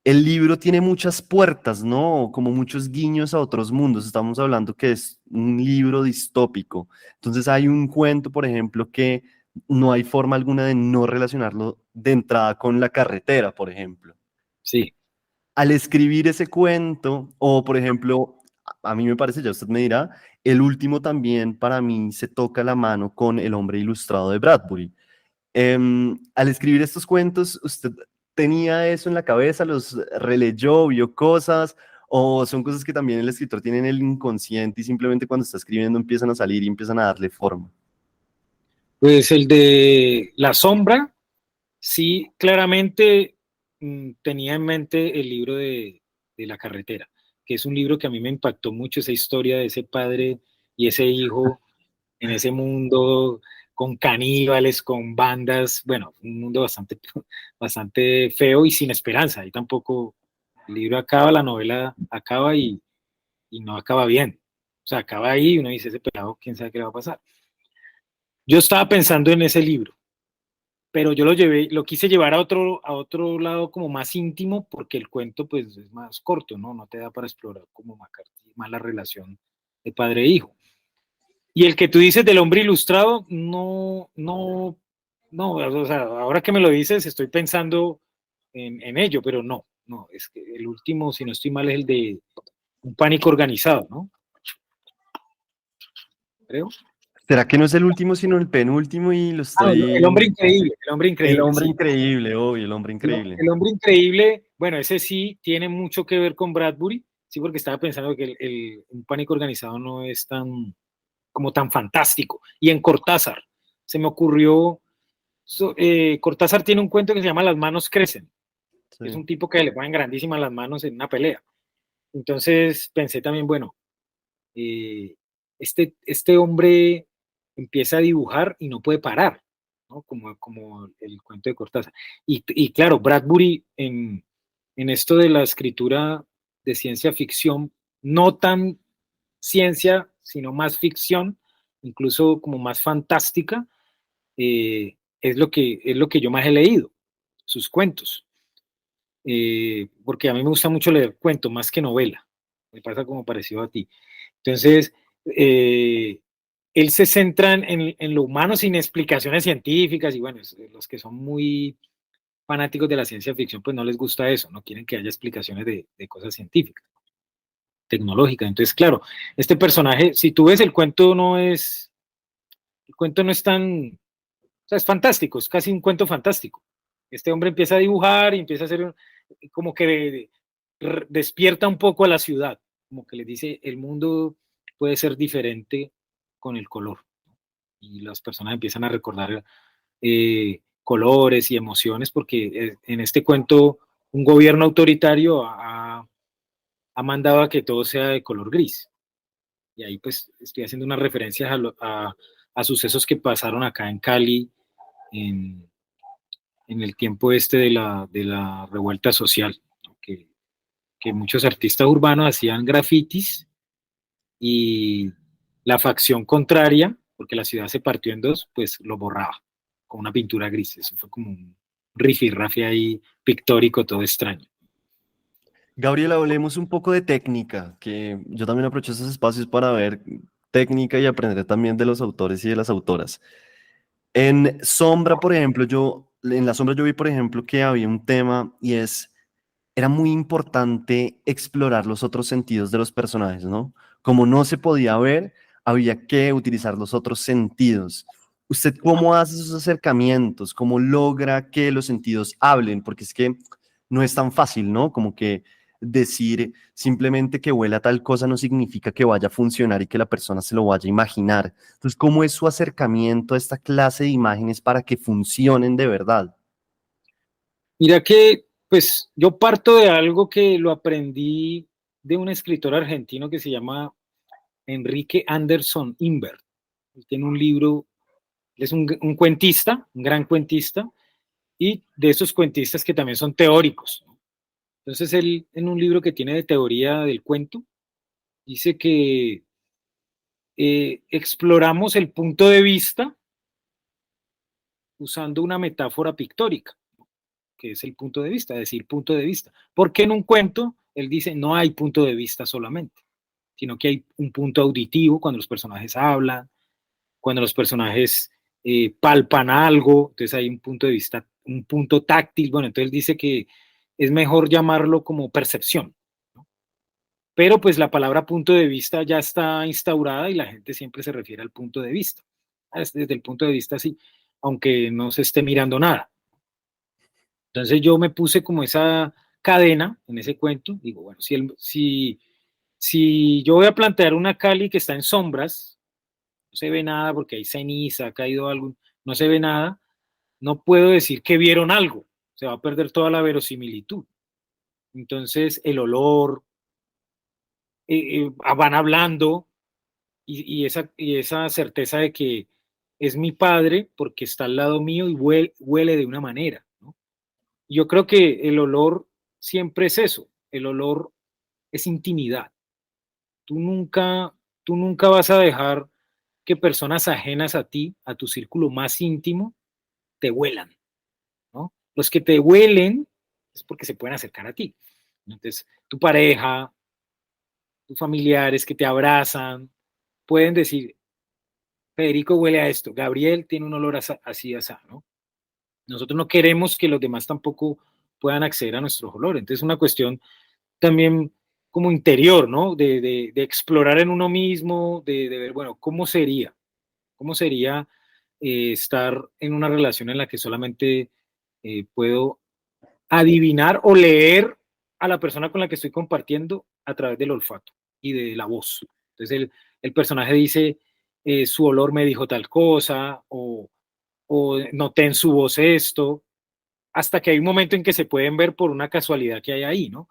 El libro tiene muchas puertas, ¿no? Como muchos guiños a otros mundos. Estamos hablando que es un libro distópico. Entonces hay un cuento, por ejemplo, que no hay forma alguna de no relacionarlo de entrada con la carretera, por ejemplo. Sí, Al escribir ese cuento, o por ejemplo, a mí me parece, ya usted me dirá, el último también para mí se toca la mano con El hombre ilustrado de Bradbury. Al escribir estos cuentos, ¿usted tenía eso en la cabeza, los releyó, vio cosas, o son cosas que también el escritor tiene en el inconsciente y simplemente cuando está escribiendo empiezan a salir y empiezan a darle forma? pues el de La Sombra, sí, claramente tenía en mente el libro de La Carretera, que es un libro que a mí me impactó mucho, esa historia de ese padre y ese hijo en ese mundo con caníbales, con bandas, bueno, un mundo bastante, bastante feo y sin esperanza. Y tampoco el libro acaba, la novela acaba y no acaba bien. O sea, acaba ahí y uno dice, ese pelado, quién sabe qué le va a pasar. Yo estaba pensando en ese libro, pero yo lo quise llevar a otro lado como más íntimo, porque el cuento pues es más corto, ¿no? No te da para explorar como más la relación de padre e hijo. Y el que tú dices del hombre ilustrado, no, no, no, o sea, ahora que me lo dices, estoy pensando en ello, pero no, es que el último, si no estoy mal, es el de un pánico organizado, ¿no? creo. ¿Será que no es el último, sino el penúltimo y lo Ah, el estoy... hombre increíble, el hombre El increíble, hombre sí. increíble, obvio, el hombre increíble. El hombre increíble, bueno, ese sí tiene mucho que ver con Bradbury, sí, porque estaba pensando que un pánico organizado no es tan, como tan fantástico. Y en Cortázar, se me ocurrió, Cortázar tiene un cuento que se llama Las manos crecen. Es Sí. un tipo que le ponen grandísimas las manos en una pelea. Entonces pensé también, bueno, eh, este hombre empieza a dibujar y no puede parar, ¿no? Como el cuento de Cortázar. Y claro, Bradbury en esto de la escritura de ciencia ficción, no tan ciencia, sino más ficción, incluso como más fantástica, es lo que yo más he leído, sus cuentos. Porque a mí me gusta mucho leer cuentos más que novela, me pasa como parecido a ti. Entonces, él se centra en lo humano sin explicaciones científicas y bueno, los que son muy fanáticos de la ciencia ficción pues no les gusta eso, no quieren que haya explicaciones de cosas científicas, tecnológicas. Entonces, claro, este personaje, si tú ves el cuento no es tan, o sea, es fantástico, es casi un cuento fantástico. Este hombre empieza a dibujar y empieza a hacer como que despierta un poco a la ciudad, como que le dice, el mundo puede ser diferente con el color. Y las personas empiezan a recordar colores y emociones, porque en este cuento un gobierno autoritario ha mandado a que todo sea de color gris. Y ahí pues estoy haciendo unas referencias a sucesos que pasaron acá en Cali en, en el tiempo este de la revuelta social, ¿no? Que muchos artistas urbanos hacían grafitis y la facción contraria, porque la ciudad se partió en dos, pues lo borraba con una pintura gris. Eso fue como un rifirrafe ahí pictórico todo extraño. Gabriel, hablemos un poco de técnica, que yo también aprovecho esos espacios para ver técnica y aprender también de los autores y de las autoras. En Sombra, por ejemplo, en La Sombra yo vi, por ejemplo, que había un tema y era muy importante explorar los otros sentidos de los personajes, ¿no? Como no se podía ver, había que utilizar los otros sentidos. ¿Usted cómo hace esos acercamientos? ¿Cómo logra que los sentidos hablen? Porque es que no es tan fácil, ¿no? Como que decir simplemente que huela tal cosa no significa que vaya a funcionar y que la persona se lo vaya a imaginar. Entonces, ¿cómo es su acercamiento a esta clase de imágenes para que funcionen de verdad? Mira que, pues yo parto de algo que lo aprendí de un escritor argentino que se llama Enrique Anderson Imbert. Él tiene un libro, es un cuentista, un gran cuentista, y de esos cuentistas que también son teóricos, ¿no? Entonces él, en un libro que tiene de teoría del cuento, dice que exploramos el punto de vista usando una metáfora pictórica, que es el punto de vista, decir punto de vista. Porque en un cuento él dice no hay punto de vista solamente, sino que hay un punto auditivo cuando los personajes hablan, cuando los personajes palpan algo, entonces hay un punto de vista, un punto táctil. Bueno, entonces él dice que es mejor llamarlo como percepción, ¿no? Pero pues la palabra punto de vista ya está instaurada y la gente siempre se refiere al punto de vista. Desde el punto de vista sí, aunque no se esté mirando nada. Entonces yo me puse como esa cadena en ese cuento, digo, bueno, si yo voy a plantear una Cali que está en sombras, no se ve nada porque hay ceniza, ha caído algo, no se ve nada, no puedo decir que vieron algo, se va a perder toda la verosimilitud. Entonces el olor, van hablando y esa certeza de que es mi padre porque está al lado mío y huele de una manera, ¿no? Yo creo que el olor siempre es eso, el olor es intimidad. Tú nunca, tú nunca vas a dejar que personas ajenas a ti, a tu círculo más íntimo, te huelan, ¿no? Los que te huelen es porque se pueden acercar a ti. Entonces, tu pareja, tus familiares que te abrazan, pueden decir, Federico huele a esto, Gabriel tiene un olor así, así, ¿no? Nosotros no queremos que los demás tampoco puedan acceder a nuestros olores. Entonces, es una cuestión también como interior, ¿no? De explorar en uno mismo, de ver, bueno, cómo sería estar en una relación en la que solamente puedo adivinar o leer a la persona con la que estoy compartiendo a través del olfato y de la voz. Entonces el personaje dice, su olor me dijo tal cosa, o noté en su voz esto, hasta que hay un momento en que se pueden ver por una casualidad que hay ahí, ¿no?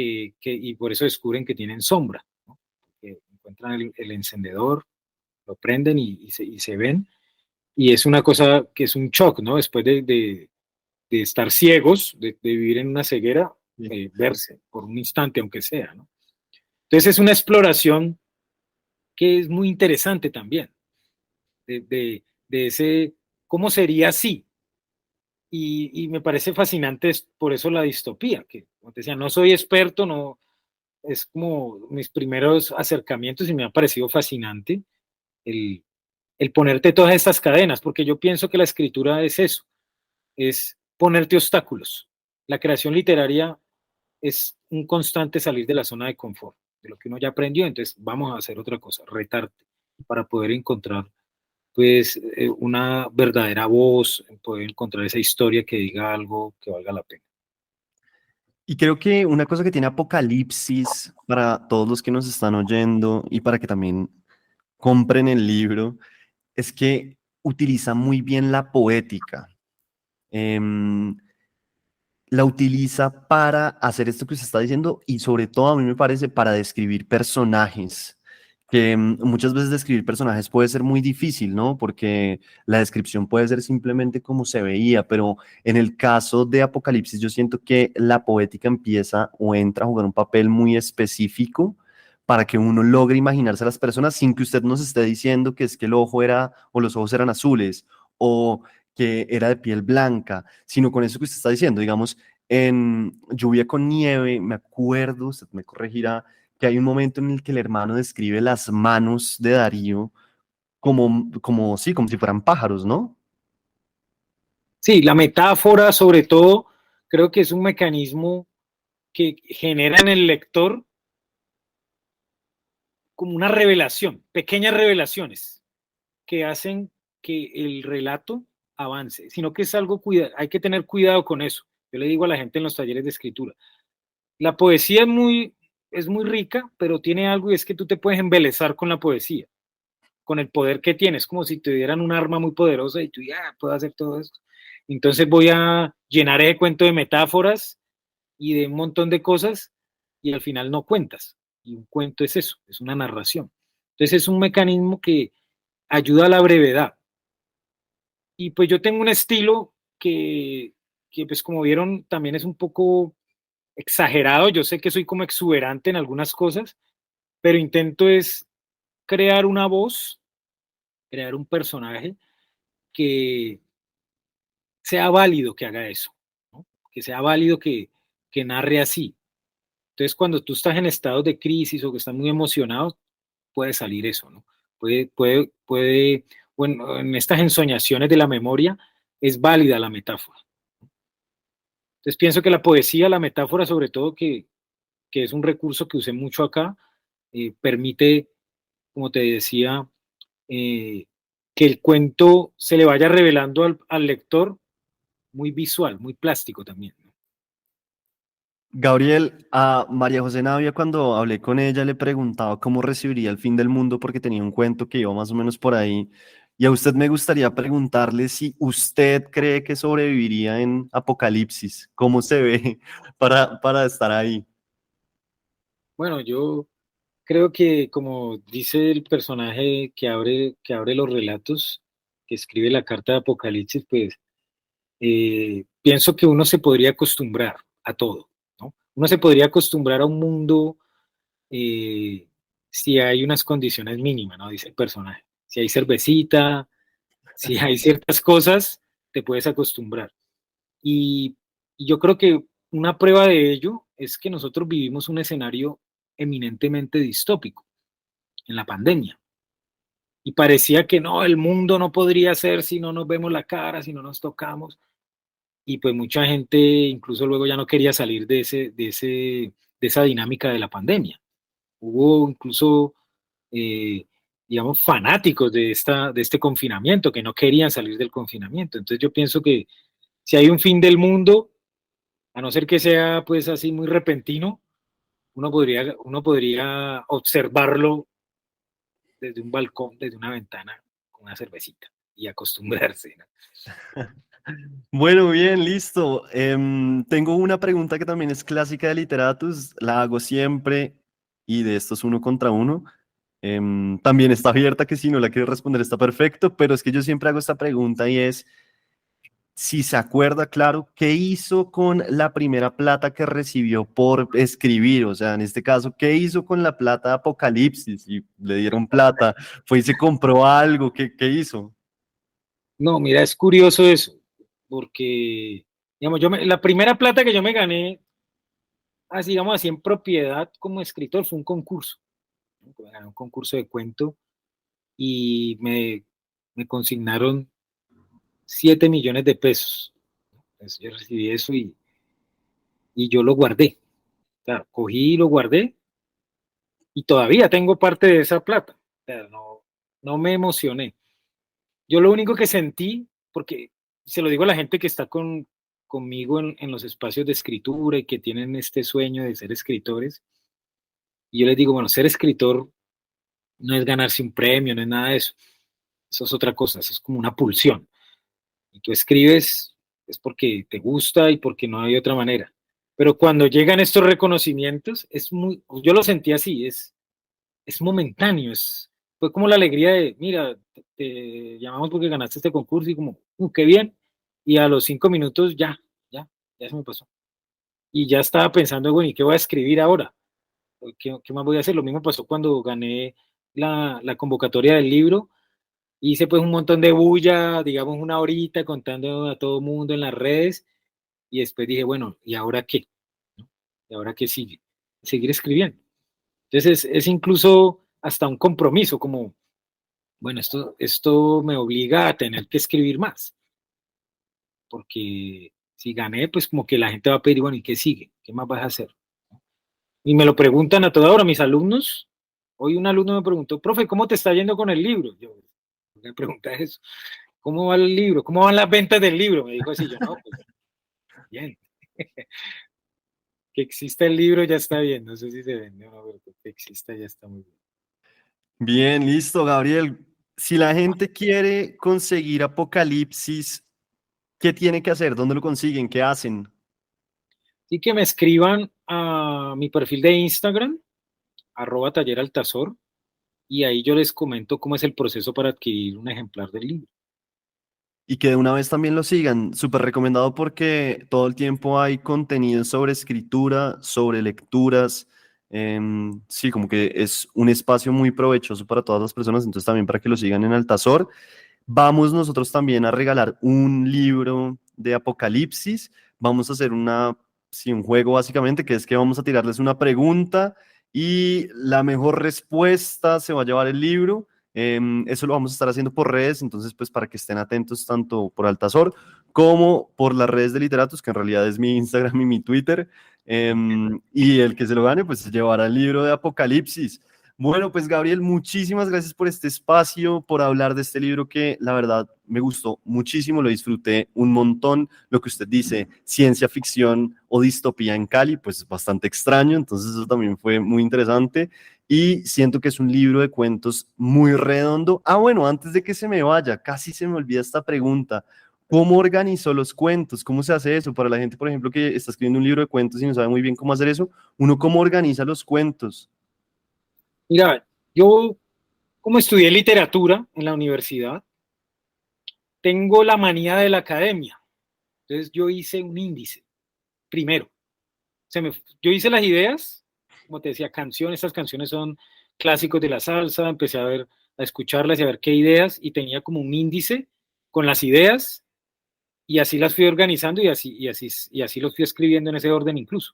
Y por eso descubren que tienen sombra, ¿no? Que encuentran el encendedor, lo prenden y se ven, y es una cosa que es un shock, ¿no? Después de estar ciegos, de vivir en una ceguera, Sí. verse por un instante, aunque sea, ¿no? Entonces es una exploración que es muy interesante también, de ese, ¿cómo sería así? Y me parece fascinante por eso la distopía, que, como te decía, no soy experto, no, es como mis primeros acercamientos y me ha parecido fascinante el, el ponerte todas estas cadenas, porque yo pienso que la escritura es eso, es ponerte obstáculos. La creación literaria es un constante salir de la zona de confort, de lo que uno ya aprendió, entonces vamos a hacer otra cosa, retarte, para poder encontrar pues una verdadera voz, poder encontrar esa historia que diga algo que valga la pena. Y creo que una cosa que tiene Apocalipsis para todos los que nos están oyendo y para que también compren el libro es que utiliza muy bien la poética. Em, la utiliza para hacer esto que usted está diciendo y sobre todo a mí me parece para describir personajes, que muchas veces describir personajes puede ser muy difícil, ¿no? Porque la descripción puede ser simplemente como se veía, pero en el caso de Apocalipsis yo siento que la poética empieza o entra a jugar un papel muy específico para que uno logre imaginarse a las personas sin que usted nos esté diciendo que es que el ojo era o los ojos eran azules o que era de piel blanca, sino con eso que usted está diciendo, digamos, en Lluvia con Nieve, me acuerdo, usted me corregirá, que hay un momento en el que el hermano describe las manos de Darío sí, como si fueran pájaros, ¿no? Sí, la metáfora sobre todo creo que es un mecanismo que genera en el lector como una revelación, pequeñas revelaciones que hacen que el relato avance, sino que es algo, hay que tener cuidado con eso. Yo le digo a la gente en los talleres de escritura, la poesía es muy rica, pero tiene algo y es que tú te puedes embelezar con la poesía, con el poder que tienes, como si te dieran un arma muy poderosa y tú ya puedo hacer todo esto. Entonces voy a llenar el cuento de metáforas y de un montón de cosas y al final no cuentas. Y un cuento es eso, es una narración. Entonces es un mecanismo que ayuda a la brevedad. Y pues yo tengo un estilo que pues como vieron también es un poco exagerado. Yo sé que soy como exuberante en algunas cosas, pero intento es crear una voz, crear un personaje que sea válido que haga eso, ¿no? Que sea válido que narre así. Entonces, cuando tú estás en estados de crisis o que estás muy emocionado, puede salir eso, ¿no? Bueno, en estas ensoñaciones de la memoria es válida la metáfora. Entonces, pienso que la poesía, la metáfora, sobre todo, que es un recurso que usé mucho acá, permite, como te decía, eh, que el cuento se le vaya revelando al lector muy visual, muy plástico también, ¿no? Gabriel, a María José Navia cuando hablé con ella le preguntaba cómo recibiría el fin del mundo porque tenía un cuento que iba más o menos por ahí. Y a usted me gustaría preguntarle si usted cree que sobreviviría en Apocalipsis, cómo se ve para estar ahí. Bueno, yo creo que como dice el personaje que abre los relatos, que escribe la carta de Apocalipsis, pues pienso que uno se podría acostumbrar a todo, ¿no? Uno se podría acostumbrar a un mundo eh, si hay unas condiciones mínimas, ¿no? Dice el personaje. Si hay cervecita, si hay ciertas cosas, te puedes acostumbrar. Y, y yo creo que una prueba de ello es que nosotros vivimos un escenario eminentemente distópico en la pandemia. Y parecía que no, el mundo no podría ser si no nos vemos la cara, si no nos tocamos. Y pues mucha gente incluso luego ya no quería salir de esa dinámica de la pandemia. Hubo incluso, digamos, fanáticos de este confinamiento, que no querían salir del confinamiento. Entonces yo pienso que si hay un fin del mundo, a no ser que sea pues así muy repentino, uno podría observarlo desde un balcón, desde una ventana, con una cervecita y acostumbrarse, ¿no? Bueno, bien, listo. Tengo una pregunta que también es clásica de literatos, la hago siempre y de estos uno contra uno. También está abierta que si no la quieres responder está perfecto, pero es que yo siempre hago esta pregunta y es, si se acuerda, claro, ¿qué hizo con la primera plata que recibió por escribir? O sea, en este caso, ¿qué hizo con la plata de Apocalipsis? Y le dieron plata, fue y se compró algo, ¿qué hizo? No, mira, es curioso eso, porque, digamos, la primera plata que yo me gané, así, digamos así, en propiedad como escritor, fue un concurso, ¿no? Me gané un concurso de cuento y me consignaron 7 millones de pesos. Entonces, yo recibí eso y yo lo guardé. Claro, cogí y lo guardé y todavía tengo parte de esa plata. O sea, no me emocioné. Yo lo único que sentí, porque se lo digo a la gente que está conmigo en los espacios de escritura y que tienen este sueño de ser escritores, y yo les digo, bueno, ser escritor no es ganarse un premio, no es nada de eso. Eso es otra cosa, eso es como una pulsión. Y tú escribes es porque te gusta y porque no hay otra manera. Pero cuando llegan estos reconocimientos, yo lo sentí así, es momentáneo, fue como la alegría de, mira, te llamamos porque ganaste este concurso y como, qué bien, y a los 5 minutos ya se me pasó. Y ya estaba pensando, bueno, ¿y qué voy a escribir ahora? ¿Qué más voy a hacer? Lo mismo pasó cuando gané la convocatoria del libro, hice pues un montón de bulla, digamos una horita contando a todo mundo en las redes, y después dije, bueno, ¿y ahora qué? ¿No? ¿Y ahora qué sigue? Seguir escribiendo. Entonces es incluso hasta un compromiso, como, bueno, esto me obliga a tener que escribir más, porque si gané, pues como que la gente va a pedir, bueno, ¿y qué sigue? ¿Qué más vas a hacer? Y me lo preguntan a toda hora mis alumnos. Hoy un alumno me preguntó, profe, ¿cómo te está yendo con el libro? Yo me pregunté eso, ¿cómo va el libro? ¿Cómo van las ventas del libro? Me dijo así, yo no, pues bien, que exista el libro ya está bien, no sé si se vende o no, pero que exista ya está muy bien. Bien, listo, Gabriel. Si la gente quiere conseguir Apocalipsis, ¿qué tiene que hacer? ¿Dónde lo consiguen? ¿Qué hacen? Así que me escriban a mi perfil de Instagram, @talleraltazor, y ahí yo les comento cómo es el proceso para adquirir un ejemplar del libro. Y que de una vez también lo sigan. Súper recomendado porque todo el tiempo hay contenido sobre escritura, sobre lecturas. Sí, como que es un espacio muy provechoso para todas las personas, entonces también para que lo sigan en Altazor. Vamos nosotros también a regalar un libro de Apocalipsis. Vamos a hacer sí, un juego básicamente, que es que vamos a tirarles una pregunta y la mejor respuesta se va a llevar el libro. Eso lo vamos a estar haciendo por redes, entonces pues para que estén atentos tanto por Altazor como por las redes de Literatos, que en realidad es mi Instagram y mi Twitter. Y el que se lo gane pues se llevará el libro de Apocalipsis. Bueno, pues Gabriel, muchísimas gracias por este espacio, por hablar de este libro que la verdad me gustó muchísimo, lo disfruté un montón. Lo que usted dice, ciencia ficción o distopía en Cali, pues es bastante extraño, entonces eso también fue muy interesante y siento que es un libro de cuentos muy redondo. Ah, bueno, antes de que se me vaya, casi se me olvida esta pregunta. ¿Cómo organizó los cuentos? ¿Cómo se hace eso? Para la gente, por ejemplo, que está escribiendo un libro de cuentos y no sabe muy bien cómo hacer eso, ¿uno cómo organiza los cuentos? Mira, yo como estudié literatura en la universidad, tengo la manía de la academia. Entonces yo hice un índice primero. Yo hice las ideas, como te decía, canciones, estas canciones son clásicos de la salsa, empecé a escucharlas y a ver qué ideas, y tenía como un índice con las ideas, y así las fui organizando y así los fui escribiendo en ese orden incluso.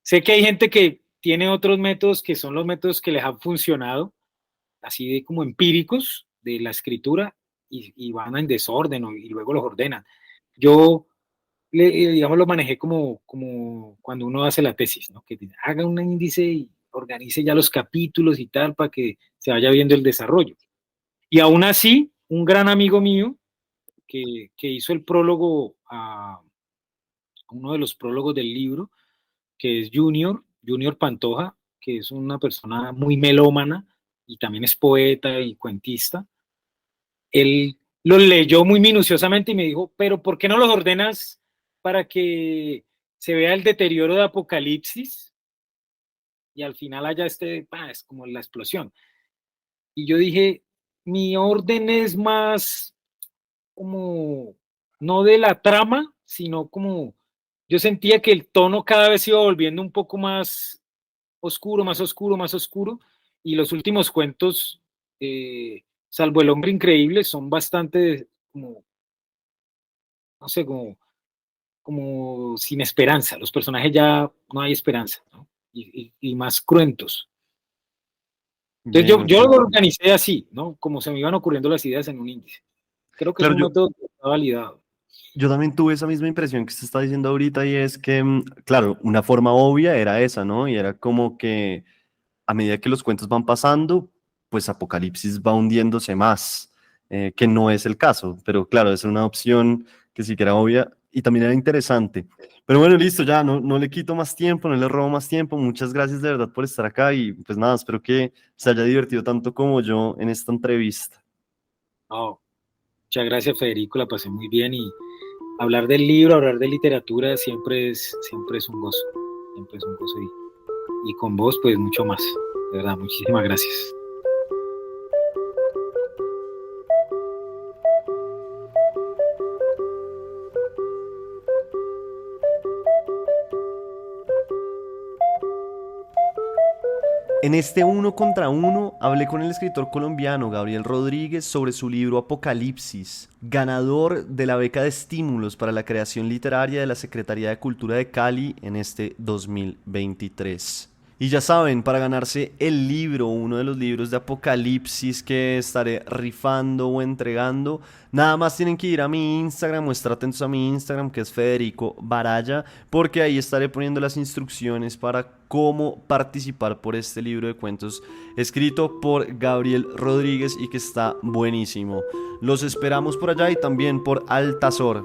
Sé que hay gente que tiene otros métodos que son los métodos que les han funcionado, así de como empíricos de la escritura, y van en desorden y luego los ordenan. Yo digamos, lo manejé como cuando uno hace la tesis, ¿no? Que haga un índice y organice ya los capítulos y tal para que se vaya viendo el desarrollo. Y aún así, un gran amigo mío que hizo el prólogo a uno de los prólogos del libro, que es Junior Pantoja, que es una persona muy melómana y también es poeta y cuentista. Él los leyó muy minuciosamente y me dijo, pero ¿por qué no los ordenas para que se vea el deterioro de Apocalipsis y al final haya es como la explosión? Y yo dije, mi orden es más como, no de la trama, sino como, yo sentía que el tono cada vez iba volviendo un poco más oscuro, más oscuro, más oscuro, y los últimos cuentos, salvo El Hombre Increíble, son bastante como, no sé, como sin esperanza. Los personajes ya no hay esperanza, ¿no? Y más cruentos. Entonces Bien, yo ok. lo organicé así, ¿no? Como se me iban ocurriendo las ideas en un índice. Creo que es Claro, un método que está validado. yo también tuve esa misma impresión que usted está diciendo ahorita y es que, claro, una forma obvia era esa, ¿no? Y era como que a medida que los cuentos van pasando, pues Apocalipsis va hundiéndose más, que no es el caso, pero claro, es una opción que sí que era obvia y también era interesante. Pero bueno, listo, ya no le quito más tiempo, no le robo más tiempo. Muchas gracias de verdad por estar acá y pues nada, espero que se haya divertido tanto como yo en esta entrevista. No, muchas gracias, Federico, la pasé muy bien y hablar del libro, hablar de literatura siempre es un gozo, siempre es un gozo y con vos pues mucho más, de verdad, muchísimas gracias. En este uno contra uno hablé con el escritor colombiano Gabriel Rodríguez sobre su libro Apocalipsis, ganador de la beca de estímulos para la creación literaria de la Secretaría de Cultura de Cali en este 2023. Y ya saben, para ganarse el libro, uno de los libros de Apocalipsis que estaré rifando o entregando, nada más tienen que ir a mi Instagram o estar atentos a mi Instagram, que es Federico Baraya, porque ahí estaré poniendo las instrucciones para cómo participar por este libro de cuentos escrito por Gabriel Rodríguez y que está buenísimo. Los esperamos por allá y también por Altazor.